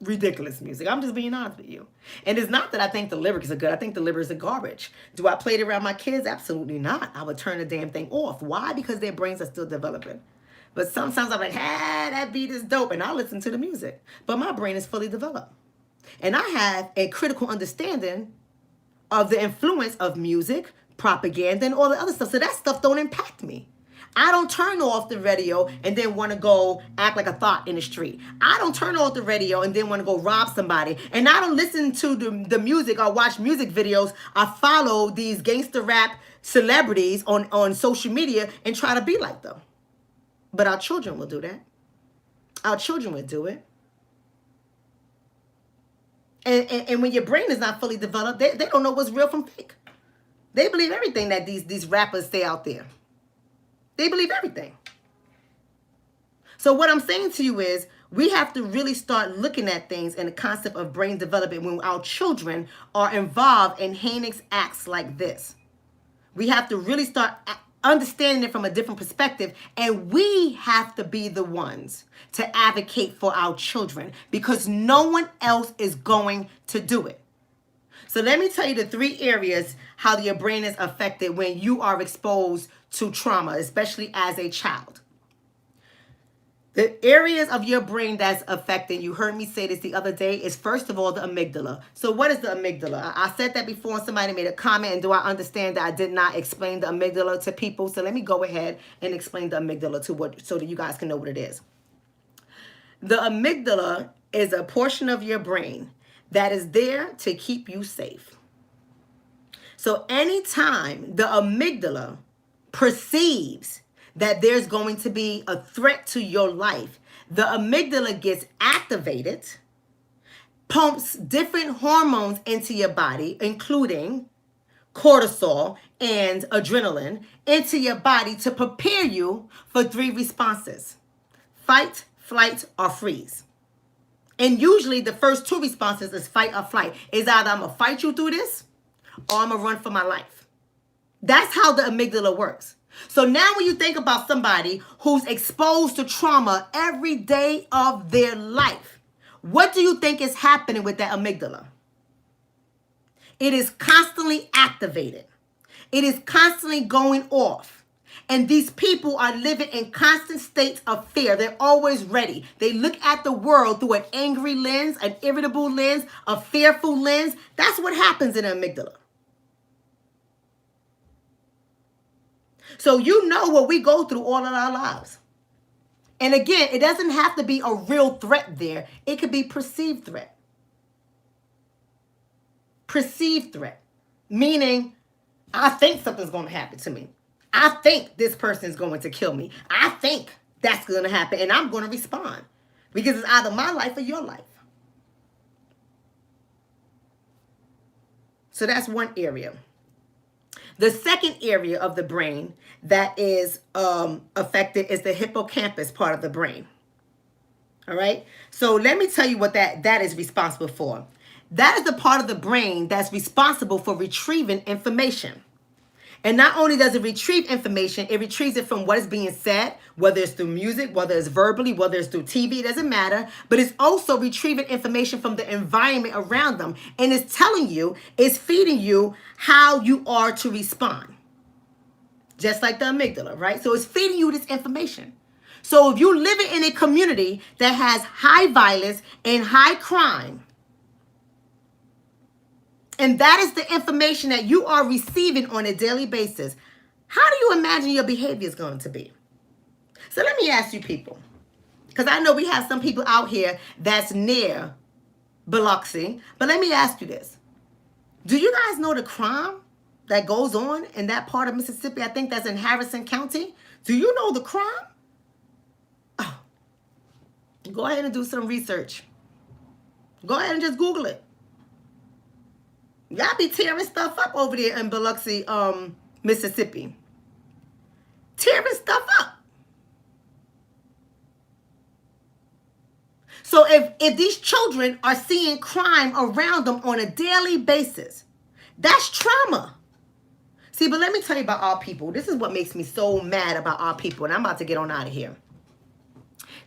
ridiculous music. I'm just being honest with you. And it's not that I think the lyrics are good. I think the lyrics are garbage. Do I play it around my kids? Absolutely not. I would turn the damn thing off. Why? Because their brains are still developing. But sometimes I'm like, that beat is dope. And I'll listen to the music. But my brain is fully developed. And I have a critical understanding of the influence of music, propaganda, and all the other stuff. So that stuff don't impact me. I don't turn off the radio and then want to go act like a thought in the street. I don't turn off the radio and then want to go rob somebody. And I don't listen to the music or watch music videos. I follow these gangster rap celebrities on social media and try to be like them. But our children will do that. Our children will do it. And when your brain is not fully developed, they don't know what's real from fake. They believe everything that these rappers say out there. They believe everything. So what I'm saying to you is we have to really start looking at things in the concept of brain development when our children are involved in heinous acts like this. We have to really start understanding it from a different perspective, and we have to be the ones to advocate for our children because no one else is going to do it. So let me tell you the 3 areas how your brain is affected when you are exposed to trauma, especially as a child. The areas of your brain that's affected, you heard me say this the other day, is first of all the amygdala. So what is the amygdala? I said that before and somebody made a comment, and do I understand that I did not explain the amygdala to people? So let me go ahead and explain the amygdala so that you guys can know what it is. The amygdala is a portion of your brain that is there to keep you safe. So anytime the amygdala perceives that there's going to be a threat to your life, the amygdala gets activated, pumps different hormones into your body, including cortisol and adrenaline, into your body to prepare you for 3 responses: fight, flight, or freeze. And usually the first 2 responses is fight or flight. It's either I'm going to fight you through this or I'm going to run for my life. That's how the amygdala works. So now when you think about somebody who's exposed to trauma every day of their life, what do you think is happening with that amygdala? It is constantly activated. It is constantly going off. And these people are living in constant states of fear. They're always ready. They look at the world through an angry lens, an irritable lens, a fearful lens. That's what happens in the amygdala. So you know what we go through all of our lives. And again, it doesn't have to be a real threat there. It could be perceived threat. Perceived threat. Meaning, I think something's going to happen to me. I think this person's going to kill me. I think that's going to happen, and I'm going to respond. Because it's either my life or your life. So that's one area. The second area of the brain that is affected is the hippocampus part of the brain. All right? So let me tell you what that is responsible for. That is the part of the brain that's responsible for retrieving information. And not only does it retrieve information, it retrieves it from what is being said, whether it's through music, whether it's verbally, whether it's through TV, it doesn't matter. But it's also retrieving information from the environment around them. And it's telling you, it's feeding you how you are to respond. Just like the amygdala, right? So it's feeding you this information. So if you're living in a community that has high violence and high crime, and that is the information that you are receiving on a daily basis, how do you imagine your behavior is going to be? So let me ask you people, because I know we have some people out here that's near Biloxi, but let me ask you this. Do you guys know the crime that goes on in that part of Mississippi? I think that's in Harrison County. Do you know the crime? Oh, go ahead and do some research. Go ahead and just Google it. Y'all be tearing stuff up over there in Biloxi, Mississippi. Tearing stuff up. So if these children are seeing crime around them on a daily basis, that's trauma. See, but let me tell you about our people. This is what makes me so mad about our people, and I'm about to get on out of here.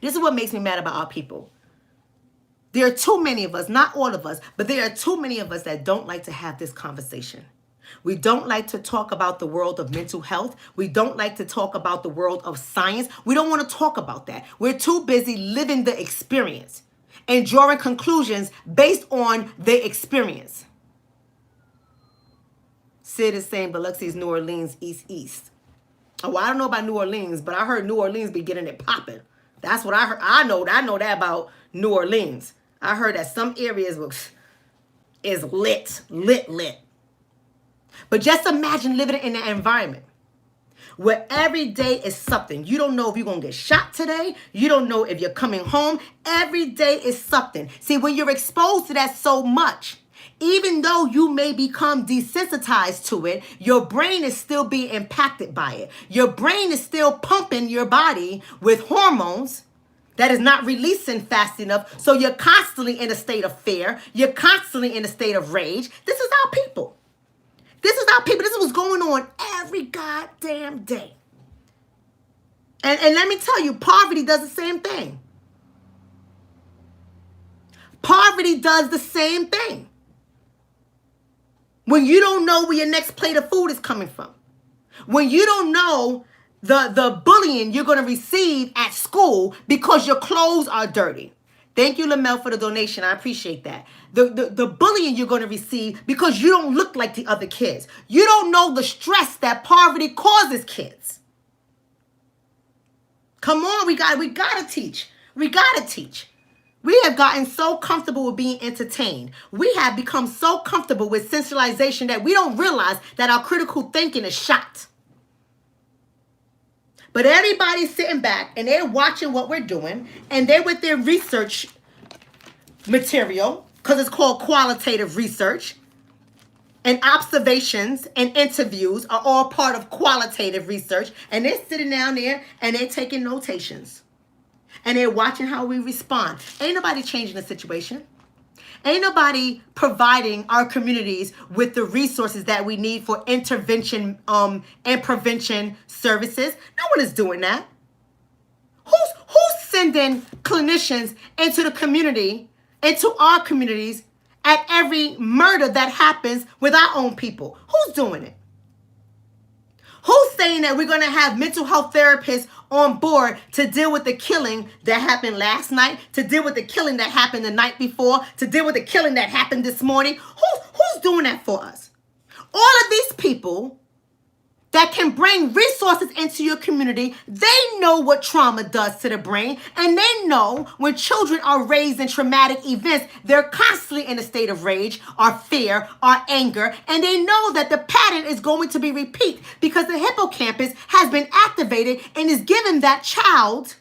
This is what makes me mad about our people. There are too many of us, not all of us, but there are too many of us that don't like to have this conversation. We don't like to talk about the world of mental health. We don't like to talk about the world of science. We don't want to talk about that. We're too busy living the experience and drawing conclusions based on the experience. Sid is saying Biloxi is New Orleans, East. Oh, well, I don't know about New Orleans, but I heard New Orleans be getting it popping. That's what I heard. I know that about New Orleans. I heard that some areas is lit. But just imagine living in that environment where every day is something. You don't know if you're going to get shot today. You don't know if you're coming home. Every day is something. See, when you're exposed to that so much, even though you may become desensitized to it, your brain is still being impacted by it. Your brain is still pumping your body with hormones that is not releasing fast enough. So you're constantly in a state of fear. You're constantly in a state of rage. This is our people. This is what's going on every goddamn day. And let me tell you, poverty does the same thing. Poverty does the same thing. When you don't know where your next plate of food is coming from. When you don't know the bullying you're going to receive at school because your clothes are dirty. Thank you, Lamel, for the donation. I appreciate that. The bullying you're going to receive because you don't look like the other kids. You don't know the stress that poverty causes kids. Come on, we gotta teach. We gotta teach. We have gotten so comfortable with being entertained. We have become so comfortable with sensationalization that we don't realize that our critical thinking is shot. But everybody's sitting back and they're watching what we're doing and they're with their research material because it's called qualitative research. And observations and interviews are all part of qualitative research. And they're sitting down there and they're taking notations. And they're watching how we respond. Ain't nobody changing the situation. Ain't nobody providing our communities with the resources that we need for intervention and prevention services. No one is doing that. Who's sending clinicians into the community, into our communities, at every murder that happens with our own people? Who's doing it? Who's saying that we're going to have mental health therapists on board to deal with the killing that happened last night, to deal with the killing that happened the night before, to deal with the killing that happened this morning? Who's doing that for us? All of these people that can bring resources into your community, they know what trauma does to the brain, and they know when children are raised in traumatic events, they're constantly in a state of rage or fear or anger, and they know that the pattern is going to be repeat because the hippocampus has been activated and is giving that child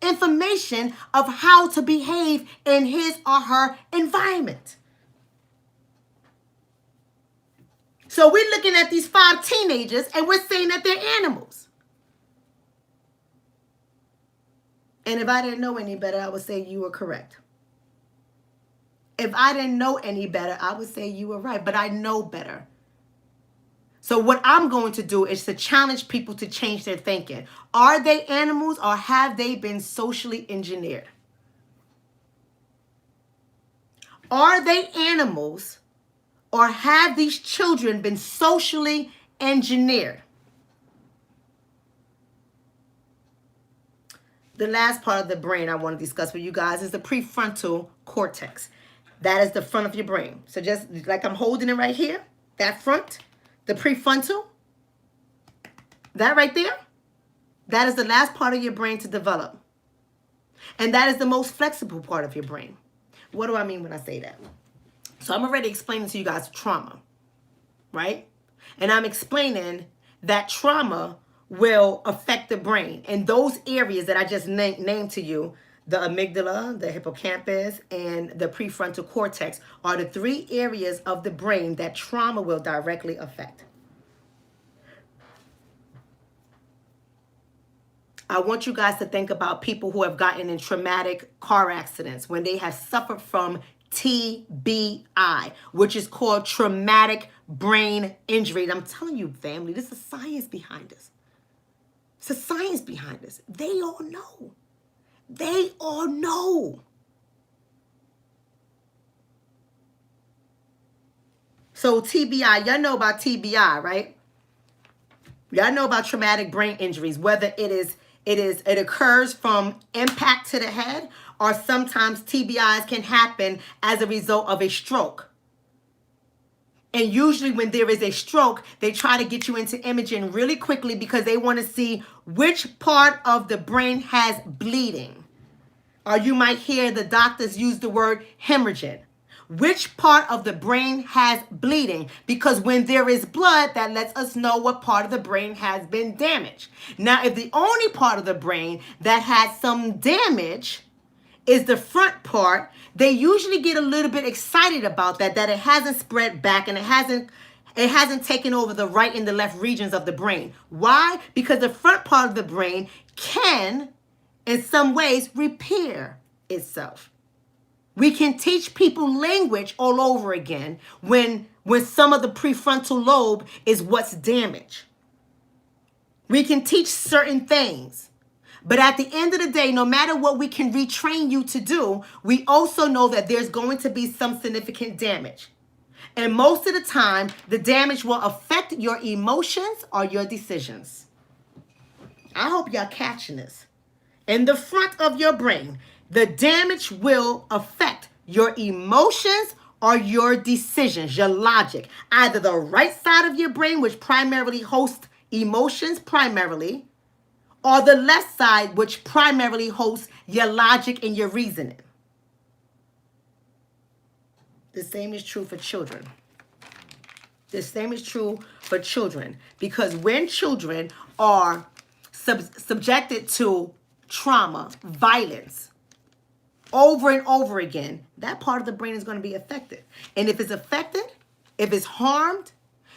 information of how to behave in his or her environment. So we're looking at these 5 teenagers and we're saying that they're animals. And if I didn't know any better, I would say you were correct. If I didn't know any better, I would say you were right. But I know better. So what I'm going to do is to challenge people to change their thinking. Are they animals or have they been socially engineered? Are they animals? Or have these children been socially engineered? The last part of the brain I want to discuss with you guys is the prefrontal cortex. That is the front of your brain. So just like I'm holding it right here, that front, the prefrontal, that right there, that is the last part of your brain to develop. And that is the most flexible part of your brain. What do I mean when I say that? So I'm already explaining to you guys trauma, right? And I'm explaining that trauma will affect the brain. And those areas that I just named to you, the amygdala, the hippocampus, and the prefrontal cortex are the 3 areas of the brain that trauma will directly affect. I want you guys to think about people who have gotten in traumatic car accidents when they have suffered from TBI, which is called traumatic brain injury. And I'm telling you, family, this is science behind this. It's a science behind this. They all know. They all know. So TBI, y'all know about TBI, right? Y'all know about traumatic brain injuries, whether it occurs from impact to the head, or sometimes TBIs can happen as a result of a stroke. And usually when there is a stroke, they try to get you into imaging really quickly because they want to see which part of the brain has bleeding. Or you might hear the doctors use the word hemorrhaging. Which part of the brain has bleeding? Because when there is blood, that lets us know what part of the brain has been damaged. Now, if the only part of the brain that has some damage is the front part, they usually get a little bit excited about that it hasn't spread back and it hasn't taken over the right and the left regions of the brain. Why? Because the front part of the brain can, in some ways, repair itself. We can teach people language all over again when some of the prefrontal lobe is what's damaged. We can teach certain things. But at the end of the day, no matter what we can retrain you to do, we also know that there's going to be some significant damage. And most of the time, the damage will affect your emotions or your decisions. I hope y'all catching this. In the front of your brain, the damage will affect your emotions or your decisions, your logic. Either the right side of your brain, which primarily hosts emotions primarily, or the left side, which primarily hosts your logic and your reasoning. The same is true for children. The same is true for children. Because when children are subjected to trauma, violence, over and over again, that part of the brain is going to be affected. And if it's affected, if it's harmed,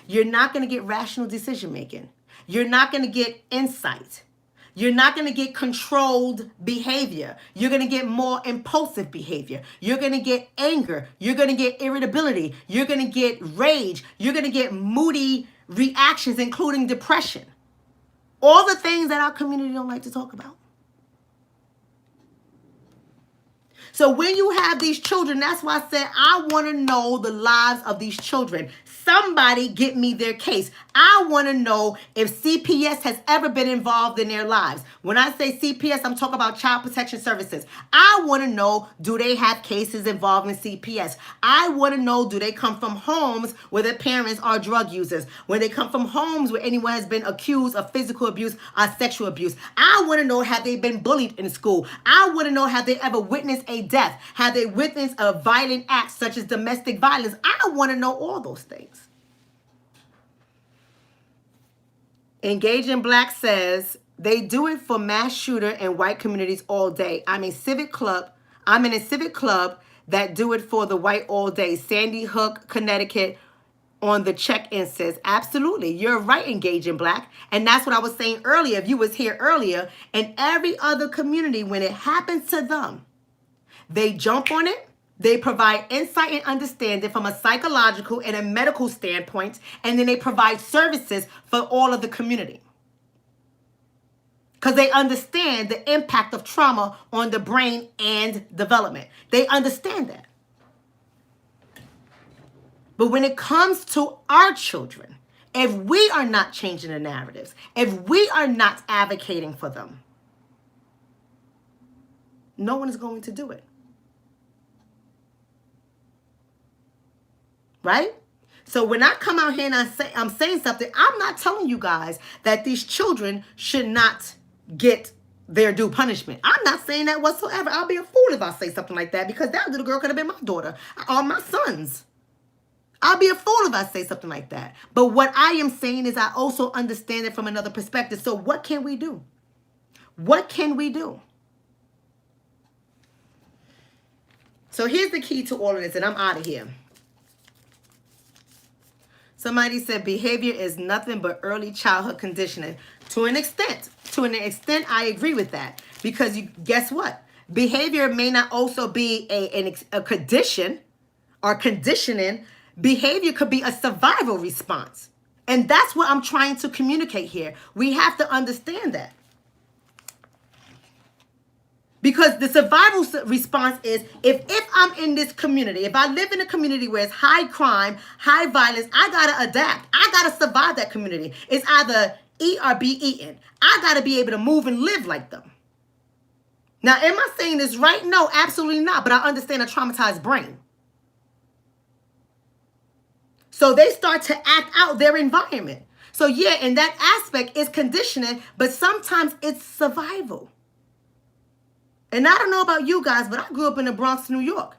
you're not going to get rational decision making. You're not going to get insight. You're not going to get controlled behavior. You're going to get more impulsive behavior. You're going to get anger. You're going to get irritability. You're going to get rage. You're going to get moody reactions, including depression. All the things that our community don't like to talk about. So when you have these children, that's why I said I want to know the lives of these children. Somebody get me their case. I want to know if CPS has ever been involved in their lives. When I say CPS, I'm talking about Child Protection Services. I want to know, do they have cases involving CPS? I want to know, do they come from homes where their parents are drug users? When they come from homes where anyone has been accused of physical abuse or sexual abuse? I want to know, have they been bullied in school? I want to know, have they ever witnessed a death? Have they witnessed a violent act such as domestic violence? I want to know all those things. Engaging Black says they do it for mass shooter and white communities all day. I'm in a civic club that do it for the white all day. Sandy Hook, Connecticut on the check-in says, absolutely, you're right, Engaging Black. And that's what I was saying earlier. If you was here earlier, in every other community, when it happens to them, they jump on it. They provide insight and understanding from a psychological and a medical standpoint, and then they provide services for all of the community. Because they understand the impact of trauma on the brain and development. They understand that. But when it comes to our children, if we are not changing the narratives, if we are not advocating for them, no one is going to do it. Right? So when I come out here and I'm saying something, I'm not telling you guys that these children should not get their due punishment. I'm not saying that whatsoever. I'll be a fool if I say something like that, because that little girl could have been my daughter or my sons. I'll be a fool if I say something like that. But what I am saying is I also understand it from another perspective. So what can we do? What can we do? So here's the key to all of this, and I'm out of here. Somebody said behavior is nothing but early childhood conditioning. To an extent, I agree with that. Because guess what? Behavior may not also be a condition or conditioning. Behavior could be a survival response. And that's what I'm trying to communicate here. We have to understand that. Because the survival response is, if I'm in this community, if I live in a community where it's high crime, high violence, I gotta adapt. I gotta survive that community. It's either eat or be eaten. I gotta be able to move and live like them. Now, am I saying this right? No, absolutely not. But I understand a traumatized brain. So they start to act out their environment. So yeah, in that aspect, it's conditioning, but sometimes it's survival. And I don't know about you guys, but I grew up in the Bronx, New York.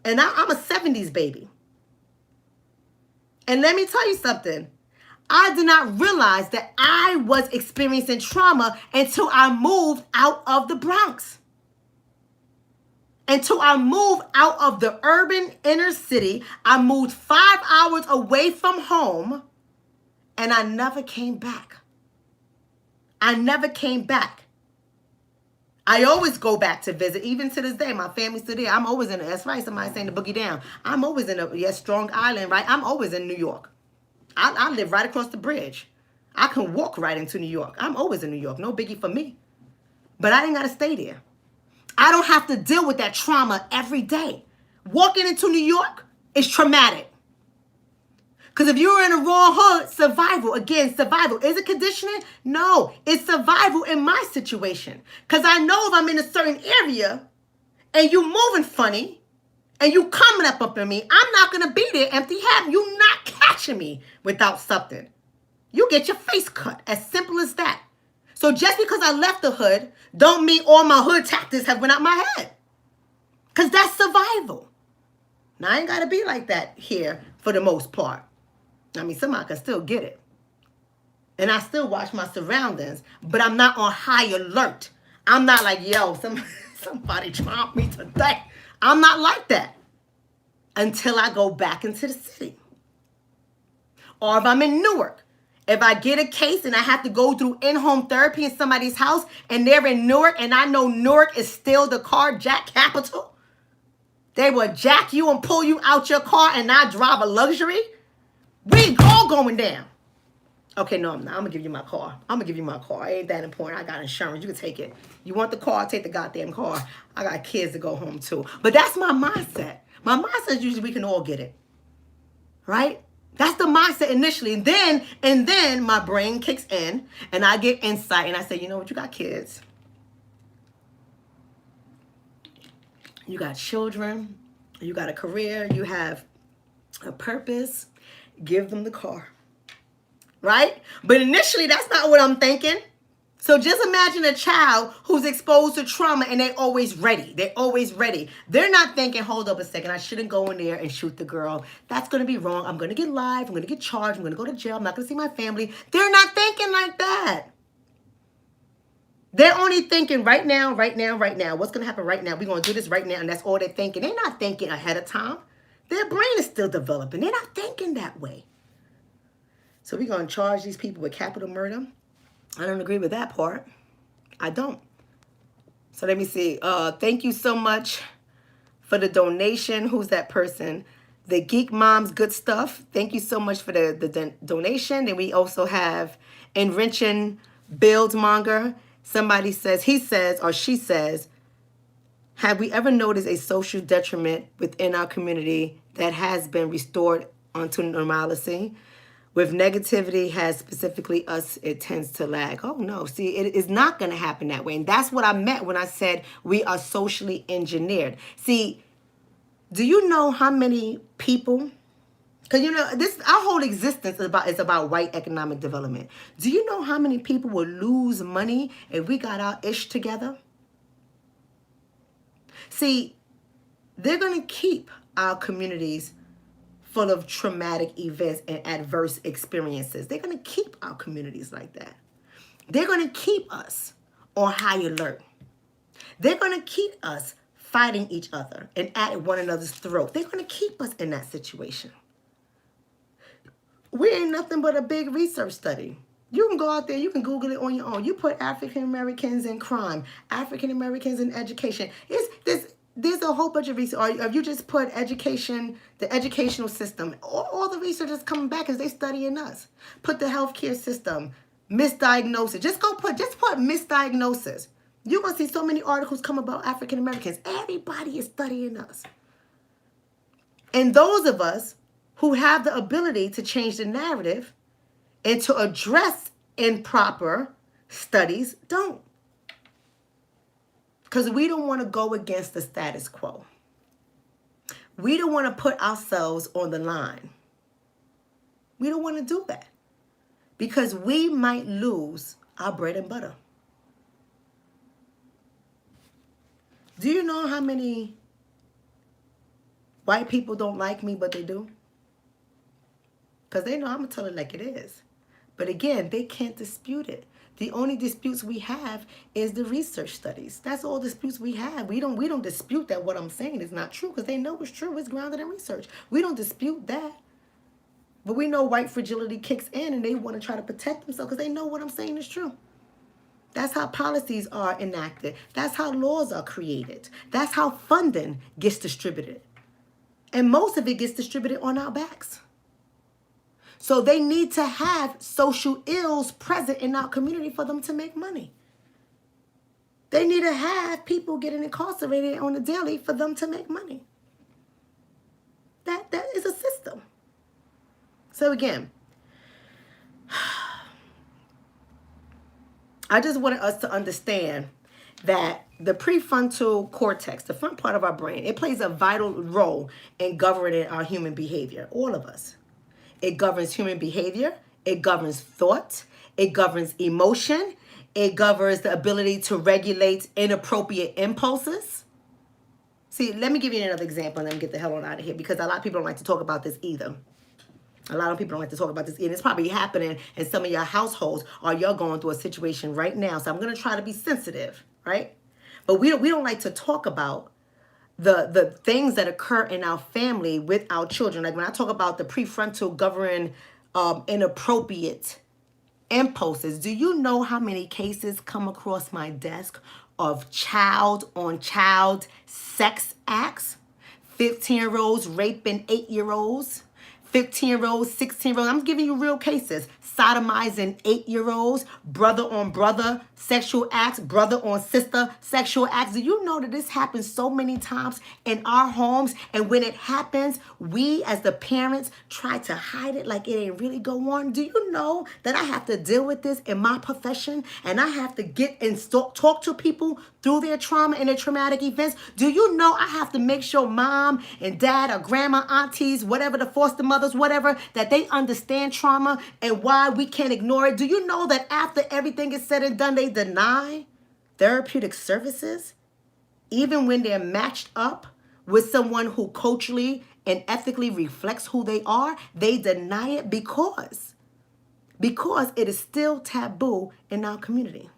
And I'm a 70s baby. And let me tell you something. I did not realize that I was experiencing trauma until I moved out of the Bronx. Until I moved out of the urban inner city. I moved 5 hours away from home. And I never came back. I never came back. I always go back to visit. Even to this day, my family's still there. I'm always in, that's right, somebody saying the boogie down. I'm always in Strong Island, right? I'm always in New York. I live right across the bridge. I can walk right into New York. I'm always in New York. No biggie for me. But I ain't got to stay there. I don't have to deal with that trauma every day. Walking into New York is traumatic. Because if you're in a wrong hood, survival. Again, survival. Is it conditioning? No, it's survival in my situation. Because I know if I'm in a certain area and you moving funny and you coming up on me, I'm not going to be there empty-handed. You're not catching me without something. You get your face cut. As simple as that. So just because I left the hood don't mean all my hood tactics have went out my head. Because that's survival. Now, I ain't got to be like that here for the most part. I mean, somebody can still get it. And I still watch my surroundings, but I'm not on high alert. I'm not like, yo, somebody chomped me today. I'm not like that until I go back into the city. Or if I'm in Newark, if I get a case and I have to go through in-home therapy in somebody's house and they're in Newark and I know Newark is still the carjack capital, they will jack you and pull you out your car and not drive a luxury. We all going down. Okay, no, I'm not. I'm going to give you my car. I'm going to give you my car. It ain't that important. I got insurance. You can take it. You want the car? I'll take the goddamn car. I got kids to go home to. But that's my mindset. My mindset is usually we can all get it. Right? That's the mindset initially. And then my brain kicks in and I get insight and I say, you know what? You got kids. You got children. You got a career. You have a purpose. Give them the car, right? But initially, that's not what I'm thinking. So just imagine a child who's exposed to trauma and they're always ready. They're always ready. They're not thinking, hold up a second, I shouldn't go in there and shoot the girl. That's going to be wrong. I'm going to get live. I'm going to get charged. I'm going to go to jail. I'm not going to see my family. They're not thinking like that. They're only thinking right now. What's going to happen right now? We're going to do this right now. And that's all they're thinking. They're not thinking ahead of time. Their brain is still developing. They're not thinking that way. So we're going to charge these people with capital murder. I don't agree with that part. I don't. So let me see. Thank you so much for the donation. Who's that person? The Geek Mom's Good Stuff. Thank you so much for the donation. Then we also have Enriching Buildmonger. Somebody says, he says, or she says, have we ever noticed a social detriment within our community that has been restored onto normalcy? With negativity has specifically us, it tends to lag. Oh no, see, it is not going to happen that way. And that's what I meant when I said we are socially engineered. See, do you know how many people, because you know, our whole existence is about white economic development. Do you know how many people will lose money if we got our ish together? See, they're going to keep our communities full of traumatic events and adverse experiences. They're going to keep our communities like that. They're going to keep us on high alert. They're going to keep us fighting each other and at one another's throat. They're going to keep us in that situation. We ain't nothing but a big research study. You can go out there, you can Google it on your own. You put African Americans in crime, African Americans in education. There's a whole bunch of research. Or if you just put education, the educational system, all the research is coming back as they studying us. Put the healthcare system, misdiagnosis. Just put misdiagnosis. You're going to see so many articles come about African Americans. Everybody is studying us. And those of us who have the ability to change the narrative and to address improper studies don't. Because we don't want to go against the status quo. We don't want to put ourselves on the line. We don't want to do that. Because we might lose our bread and butter. Do you know how many white people don't like me, but they do? Because they know I'm going to tell it like it is. But again, they can't dispute it. The only disputes we have is the research studies. That's all disputes we have. We don't dispute that what I'm saying is not true because they know it's true. It's grounded in research. We don't dispute that. But we know white fragility kicks in and they want to try to protect themselves because they know what I'm saying is true. That's how policies are enacted. That's how laws are created. That's how funding gets distributed. And most of it gets distributed on our backs. So they need to have social ills present in our community for them to make money. They need to have people getting incarcerated on a daily for them to make money. That is a system. So again, I just wanted us to understand that the prefrontal cortex, the front part of our brain, it plays a vital role in governing our human behavior, all of us. It governs human behavior. It governs thought. It governs emotion. It governs the ability to regulate inappropriate impulses. See, let me give you another example and then get the hell on out of here because a lot of people don't like to talk about this either. A lot of people don't like to talk about this. And it's probably happening in some of your households or you're going through a situation right now. So I'm going to try to be sensitive, right? But we don't like to talk about the things that occur in our family with our children. Like when I talk about the prefrontal governing inappropriate impulses, do you know how many cases come across my desk of child on child sex acts? 15-year-olds raping 8-year-olds. 15-year-olds, 16-year-olds. I'm giving you real cases. Sodomizing 8-year-olds, brother on brother sexual acts, brother on sister sexual acts. Do you know that this happens so many times in our homes? And when it happens, we as the parents try to hide it like it ain't really go on. Do you know that I have to deal with this in my profession and I have to get and talk to people through their trauma and their traumatic events? Do you know I have to make sure mom and dad or grandma, aunties, whatever, the foster mothers, whatever, that they understand trauma and why we can't ignore it? Do you know that after everything is said and done, they deny therapeutic services, even when they're matched up with someone who culturally and ethically reflects who they are? They deny it because it is still taboo in our community.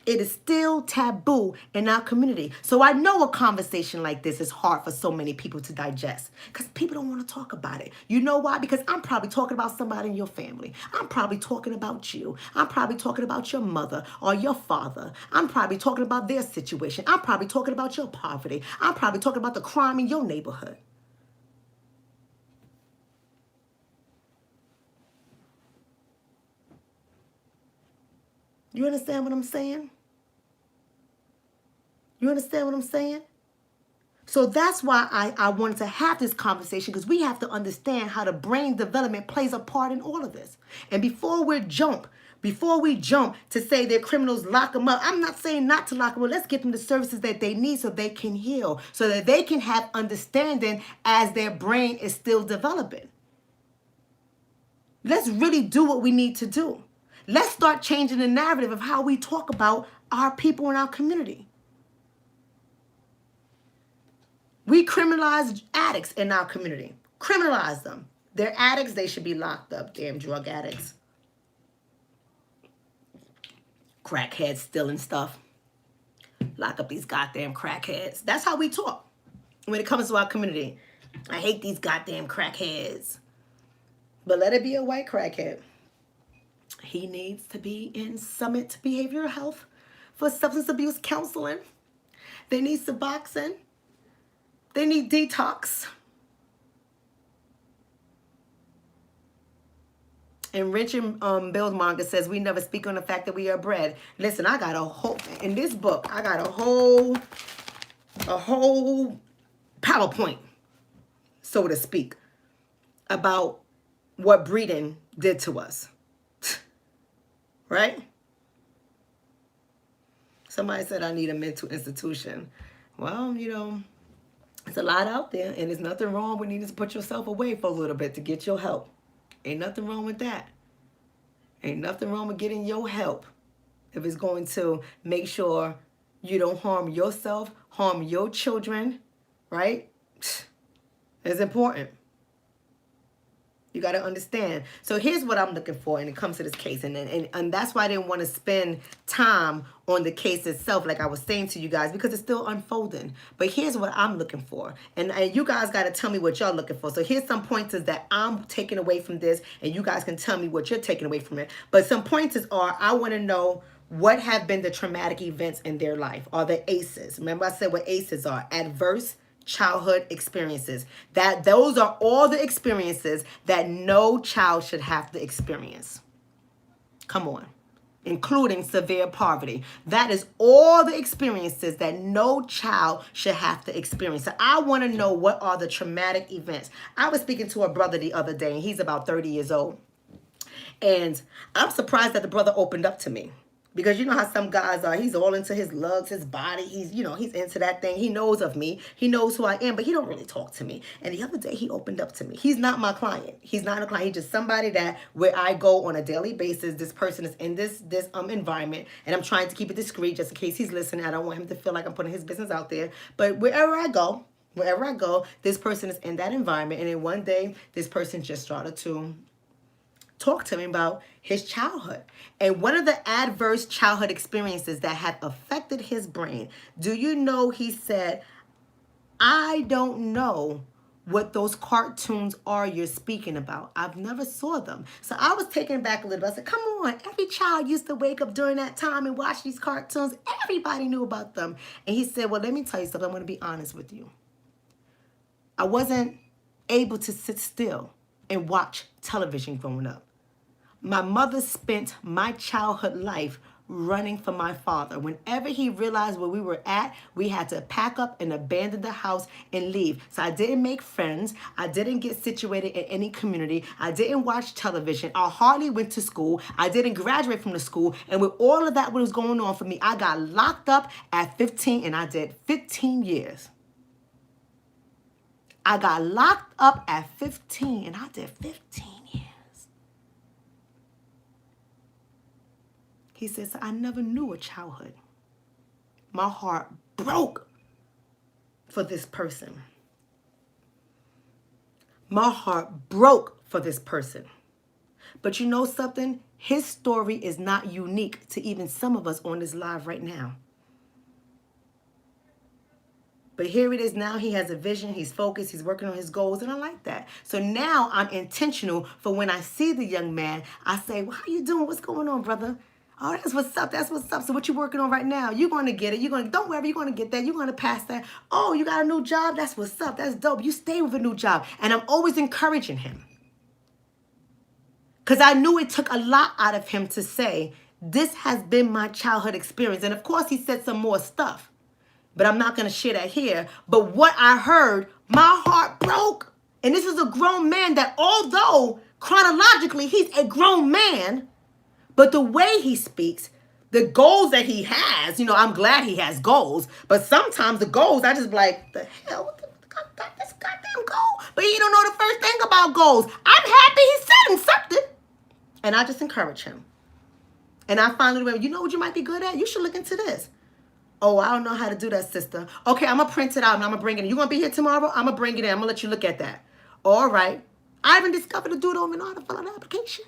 It is still taboo in our community. So I know a conversation like this is hard for so many people to digest because people don't want to talk about it. You know why? Because I'm probably talking about somebody in your family. I'm probably talking about you. I'm probably talking about your mother or your father. I'm probably talking about their situation. I'm probably talking about your poverty. I'm probably talking about the crime in your neighborhood. You understand what I'm saying? You understand what I'm saying? So that's why I wanted to have this conversation because we have to understand how the brain development plays a part in all of this. And before we jump to say they're criminals, lock them up, I'm not saying not to lock them up. Let's get them the services that they need so they can heal, so that they can have understanding as their brain is still developing. Let's really do what we need to do. Let's start changing the narrative of how we talk about our people in our community. We criminalize addicts in our community. Criminalize them. They're addicts. They should be locked up. Damn drug addicts. Crackheads stealing stuff. Lock up these goddamn crackheads. That's how we talk when it comes to our community. I hate these goddamn crackheads. But let it be a white crackhead. He needs to be in Summit Behavioral Health for substance abuse counseling. They need Suboxone. They need detox. And Richard Bildmonger says, we never speak on the fact that we are bred. Listen, I got a whole, in this book, I got a whole PowerPoint, so to speak, about what breeding did to us. Right? Somebody said I need a mental institution. Well, you know, there's a lot out there, and there's nothing wrong with needing to put yourself away for a little bit to get your help. Ain't nothing wrong with that. Ain't nothing wrong with getting your help if it's going to make sure you don't harm yourself, harm your children, right? It's important. You got to understand. So here's what I'm looking for when it comes to this case. And that's why I didn't want to spend time on the case itself, like I was saying to you guys, because it's still unfolding. But here's what I'm looking for. And you guys got to tell me what y'all looking for. So here's some pointers that I'm taking away from this, and you guys can tell me what you're taking away from it. But some pointers are, I want to know what have been the traumatic events in their life, or the ACEs. Remember I said what ACEs are, adverse childhood experiences. That those are all the experiences that no child should have to experience. Come on. Including severe poverty. That is all the experiences that no child should have to experience. So I want to know, what are the traumatic events? I was speaking to a brother the other day, and he's about 30 years old. And I'm surprised that the brother opened up to me. Because you know how some guys are. He's all into his lugs, his body. He's, you know, he's into that thing. He knows of me. He knows who I am, but he don't really talk to me. And the other day he opened up to me. He's not my client. He's not a client. He's just somebody that where I go on a daily basis. This person is in this environment, and I'm trying to keep it discreet just in case he's listening. I don't want him to feel like I'm putting his business out there. But wherever I go, this person is in that environment. And then one day this person just started to talk to me about his childhood. And one of the adverse childhood experiences that had affected his brain, do you know, he said, I don't know what those cartoons are you're speaking about. I've never saw them. So I was taken back a little bit. I said, come on, every child used to wake up during that time and watch these cartoons. Everybody knew about them. And he said, well, let me tell you something. I'm going to be honest with you. I wasn't able to sit still and watch television growing up. My mother spent my childhood life running for my father. Whenever he realized where we were at, we had to pack up and abandon the house and leave. So I didn't make friends. I didn't get situated in any community. I didn't watch television. I hardly went to school. I didn't graduate from the school. And with all of that what was going on for me, I got locked up at 15, and I did 15 years. I got locked up at 15, and I did 15 years. He says, I never knew a childhood. My heart broke for this person. My heart broke for this person. But you know something? His story is not unique to even some of us on this live right now. But here it is now. He has a vision. He's focused. He's working on his goals. And I like that. So now I'm intentional for when I see the young man, I say, well, how you doing? What's going on, brother? Oh, that's what's up. That's what's up. So what you working on right now? You're going to get it. Don't worry. You're going to get that. You're going to pass that. Oh, you got a new job? That's what's up. That's dope. You stay with a new job. And I'm always encouraging him. Because I knew it took a lot out of him to say, this has been my childhood experience. And of course, he said some more stuff. But I'm not going to share that here. But what I heard, my heart broke. And this is a grown man that, although chronologically he's a grown man, but the way he speaks, the goals that he has, I'm glad he has goals. But sometimes the goals, I just be like, the hell, what got this goddamn goal? But he don't know the first thing about goals. I'm happy he's setting something. And I just encourage him. And I finally went, you know what you might be good at? You should look into this. Oh, I don't know how to do that, sister. Okay, I'm going to print it out and I'm going to bring it in. You going to be here tomorrow? I'm going to bring it in. I'm going to let you look at that. All right. I even discovered a dude don't even know how to fill out an application.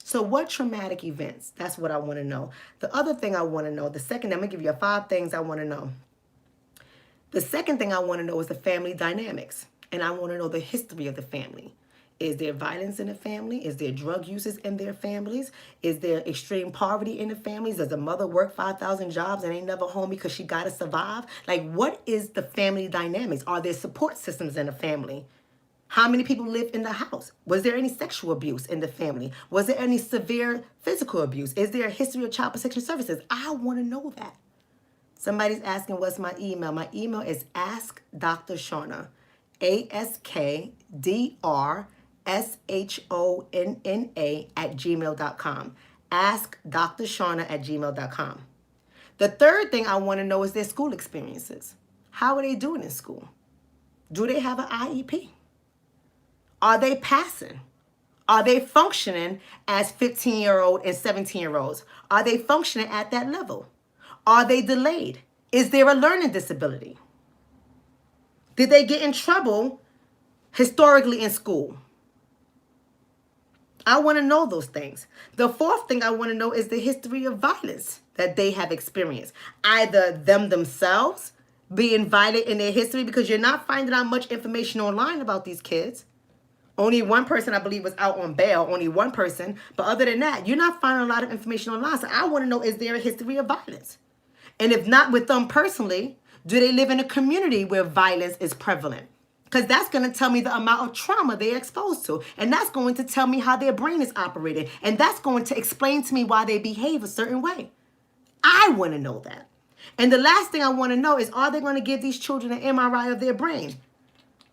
So what traumatic events? That's what I want to know. The other thing I want to know, the second, I'm going to give you 5 things I want to know. The second thing I want to know is the family dynamics. And I want to know the history of the family. Is there violence in the family? Is there drug uses in their families? Is there extreme poverty in the families? Does the mother work 5,000 jobs and ain't never home because she got to survive? Like, what is the family dynamics? Are there support systems in the family? How many people live in the house? Was there any sexual abuse in the family? Was there any severe physical abuse? Is there a history of child protection services? I want to know that. Somebody's asking what's my email. My email is askdrshauna, askdrshonna@gmail.com. Askdrshauna@gmail.com. The third thing I want to know is their school experiences. How are they doing in school? Do they have an IEP? Are they passing? Are they functioning as 15-year-old and 17-year-olds? Are they functioning at that level? Are they delayed? Is there a learning disability? Did they get in trouble historically in school? I want to know those things. The fourth thing I want to know is the history of violence that they have experienced. Either them themselves being violent in their history, because you're not finding out much information online about these kids. Only one person, I believe, was out on bail. Only one person. But other than that, you're not finding a lot of information online. So I want to know, is there a history of violence? And if not with them personally, do they live in a community where violence is prevalent? Because that's going to tell me the amount of trauma they're exposed to. And that's going to tell me how their brain is operating. And that's going to explain to me why they behave a certain way. I want to know that. And the last thing I want to know is, are they going to give these children an MRI of their brain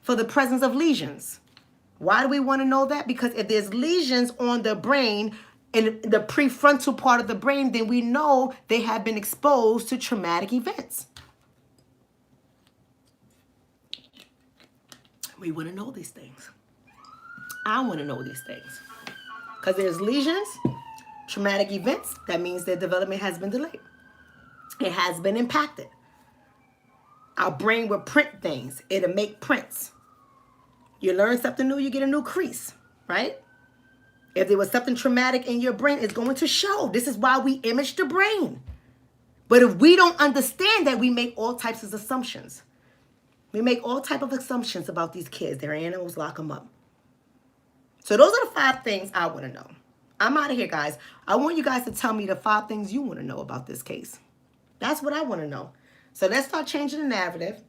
for the presence of lesions? Why do we want to know that? Because if there's lesions on the brain, in the prefrontal part of the brain, then we know they have been exposed to traumatic events. We want to know these things. I want to know these things. Because there's lesions, traumatic events, that means their development has been delayed. It has been impacted. Our brain will print things. It'll make prints. You learn something new, you get a new crease, right? If there was something traumatic in your brain, it's going to show. This is why we image the brain. But if we don't understand that, we make all types of assumptions. We make all types of assumptions about these kids. They're animals, lock them up. So those are the 5 things I want to know. I'm out of here, guys. I want you guys to tell me the 5 things you want to know about this case. That's what I want to know. So let's start changing the narrative.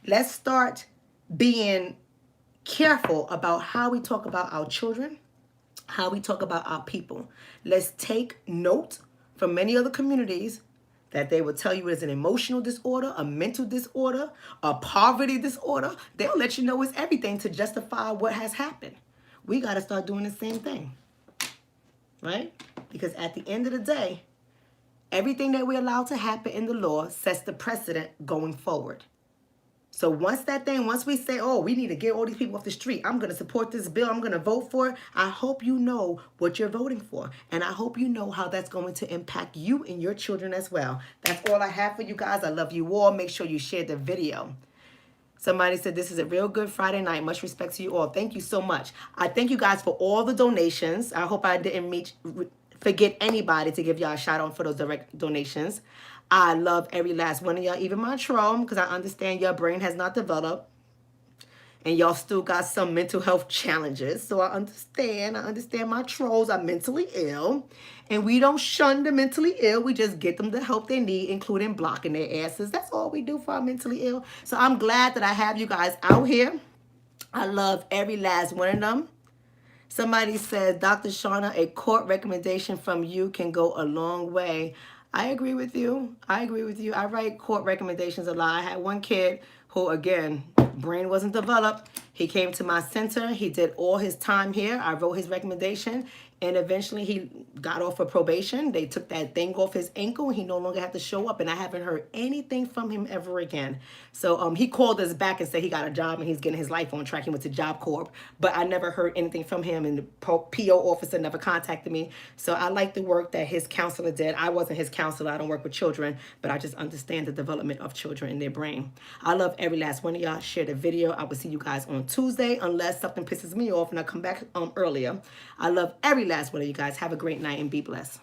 Let's start being careful about how we talk about our children, how we talk about our people. Let's take note from many other communities that they will tell you it's an emotional disorder, a mental disorder, a poverty disorder. They'll let you know it's everything to justify what has happened. We got to start doing the same thing, right? Because at the end of the day, everything that we allow to happen in the law sets the precedent going forward. So once we say, oh, we need to get all these people off the street, I'm going to support this bill, I'm going to vote for it, I hope you know what you're voting for. And I hope you know how that's going to impact you and your children as well. That's all I have for you guys. I love you all. Make sure you share the video. Somebody said, this is a real good Friday night. Much respect to you all. Thank you so much. I thank you guys for all the donations. I hope I didn't forget anybody to give y'all a shout out for those direct donations. I love every last one of y'all, even my troll, because I understand your brain has not developed and y'all still got some mental health challenges. So I understand my trolls are mentally ill, and we don't shun the mentally ill. We just get them the help they need, including blocking their asses. That's all we do for our mentally ill. So I'm glad that I have you guys out here. I love every last one of them. Somebody says, Dr. Shauna, a court recommendation from you can go a long way. I agree with you. I write court recommendations a lot. I had one kid who, again, brain wasn't developed. He came to my center. He did all his time here. I wrote his recommendation. And eventually he got off of probation. They took that thing off his ankle. He no longer had to show up. And I haven't heard anything from him ever again. So he called us back and said he got a job and he's getting his life on track. He went to Job Corp. But I never heard anything from him. And the PO officer never contacted me. So I like the work that his counselor did. I wasn't his counselor. I don't work with children. But I just understand the development of children in their brain. I love every last one of y'all. Share the video. I will see you guys on Tuesday unless something pisses me off and I come back earlier. I love every last one of you guys. Have a great night and be blessed.